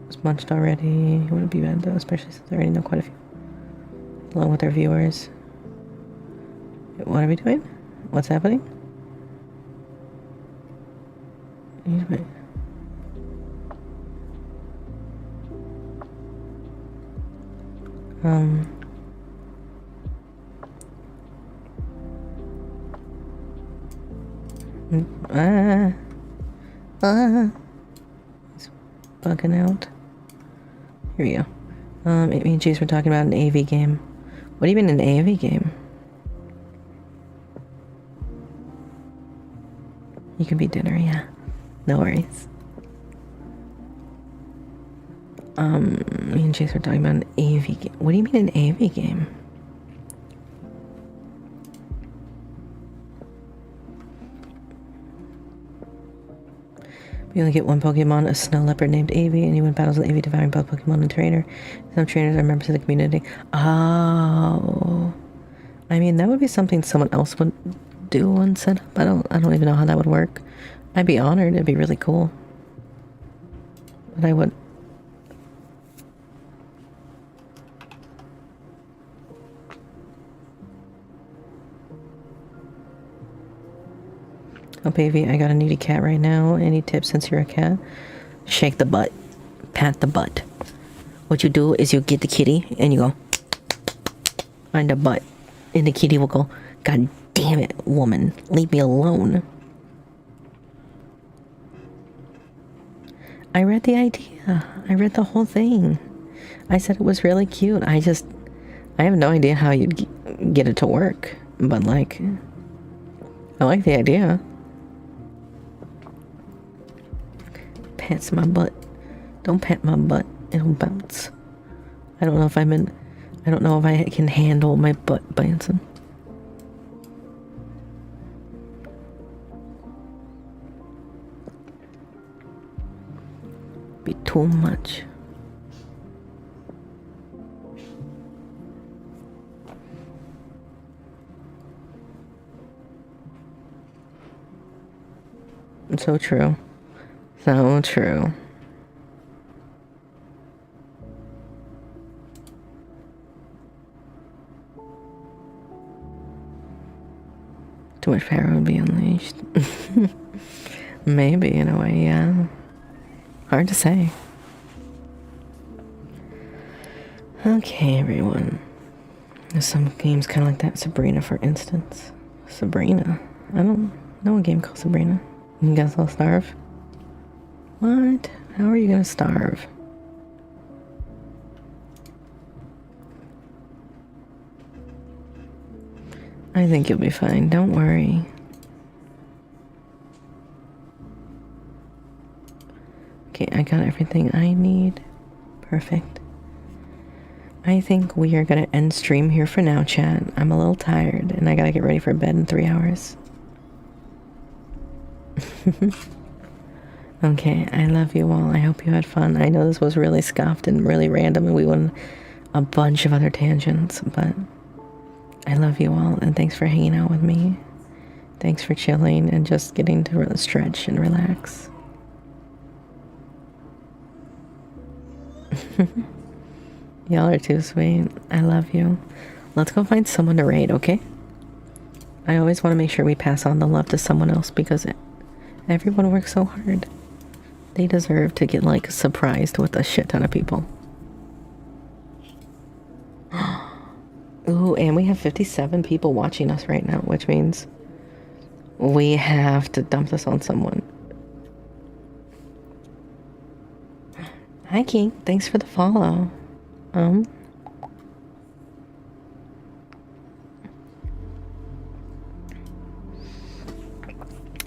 Was munched already. It wouldn't be bad though, especially since I already know quite a few. Along with our viewers. What are we doing? What's happening? It's bugging out. Here we go. Me and Chase were talking about an AV game. What do you mean an AV game? You can be dinner, yeah. No worries. Me and Chase were talking about an AV game. What do you mean an AV game? You only get one Pokemon, a snow leopard named Avi, and you win battles with Avi, devouring both Pokemon and trainer. Some trainers are members of the community. Oh. I mean, that would be something someone else would do and set up. I don't even know how that would work. I'd be honored. It'd be really cool. But I would... Oh, baby, I got a needy cat right now. Any tips since you're a cat? Shake the butt. Pat the butt. What you do is you get the kitty and you go on the butt. And the kitty will go, God damn it, woman. Leave me alone. I read the idea. I read the whole thing. I said it was really cute. I have no idea how you'd get it to work. But, like, I like the idea. Pats my butt. Don't pat my butt. It'll bounce. I don't know if I can handle my butt bouncing. Be too much. So true. So true. Too much power would be unleashed. Maybe, in a way, yeah. Hard to say. Okay, everyone. There's some games kind of like that. Sabrina, for instance. Sabrina. I don't know a game called Sabrina. You guys all starve? What? How are you gonna starve? I think you'll be fine. Don't worry. Okay, I got everything I need. Perfect. I think we are gonna end stream here for now, chat. I'm a little tired and I gotta get ready for bed in 3 hours. Okay, I love you all. I hope you had fun. I know this was really scuffed and really random and we went a bunch of other tangents, but I love you all and thanks for hanging out with me. Thanks for chilling and just getting to really stretch and relax. Y'all are too sweet. I love you. Let's go find someone to raid, okay? I always want to make sure we pass on the love to someone else because everyone works so hard. They deserve to get, like, surprised with a shit ton of people. Ooh, and we have 57 people watching us right now, which means we have to dump this on someone. Hi, King. Thanks for the follow.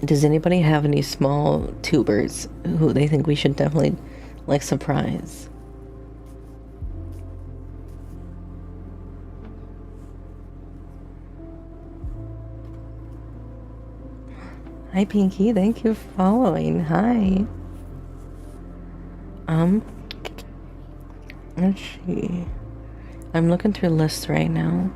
Does anybody have any small tubers who they think we should definitely, like, surprise? Hi, Pinky. Thank you for following. Hi. Let's see. I'm looking through lists right now.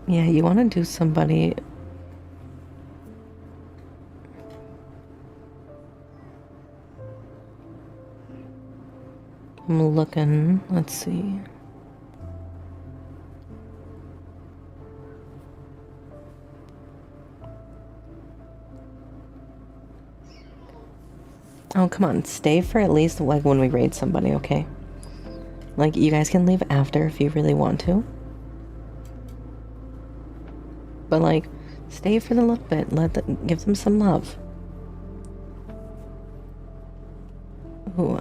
Yeah, you want to do somebody... I'm looking. Let's see. Oh, come on. Stay for at least, like, when we raid somebody, okay? Like, you guys can leave after if you really want to. But, like, stay for a little bit. Give them some love. Ooh,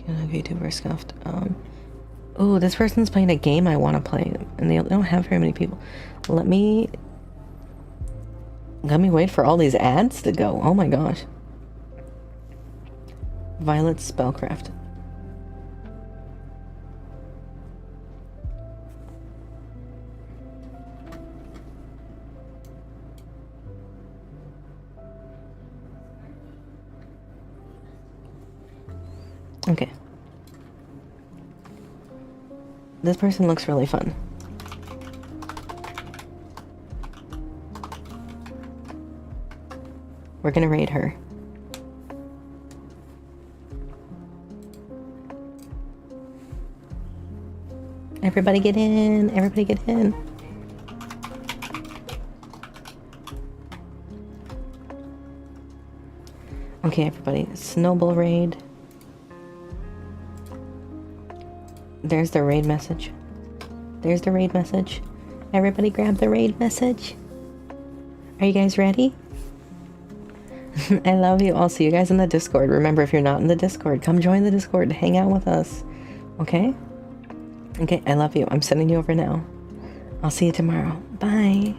VTuber scuffed. Ooh, this person's playing a game I want to play, and they don't have very many people. Let me wait for all these ads to go. Oh my gosh. Violet Spellcraft. Okay. This person looks really fun. We're gonna raid her. Everybody get in. Everybody get in. Okay, everybody. Snowball raid. There's the raid message. There's the raid message. Everybody grab the raid message. Are you guys ready? I love you. I'll see you guys in the Discord. Remember, if you're not in the Discord, come join the Discord. Hang out with us. Okay? Okay, I love you. I'm sending you over now. I'll see you tomorrow. Bye.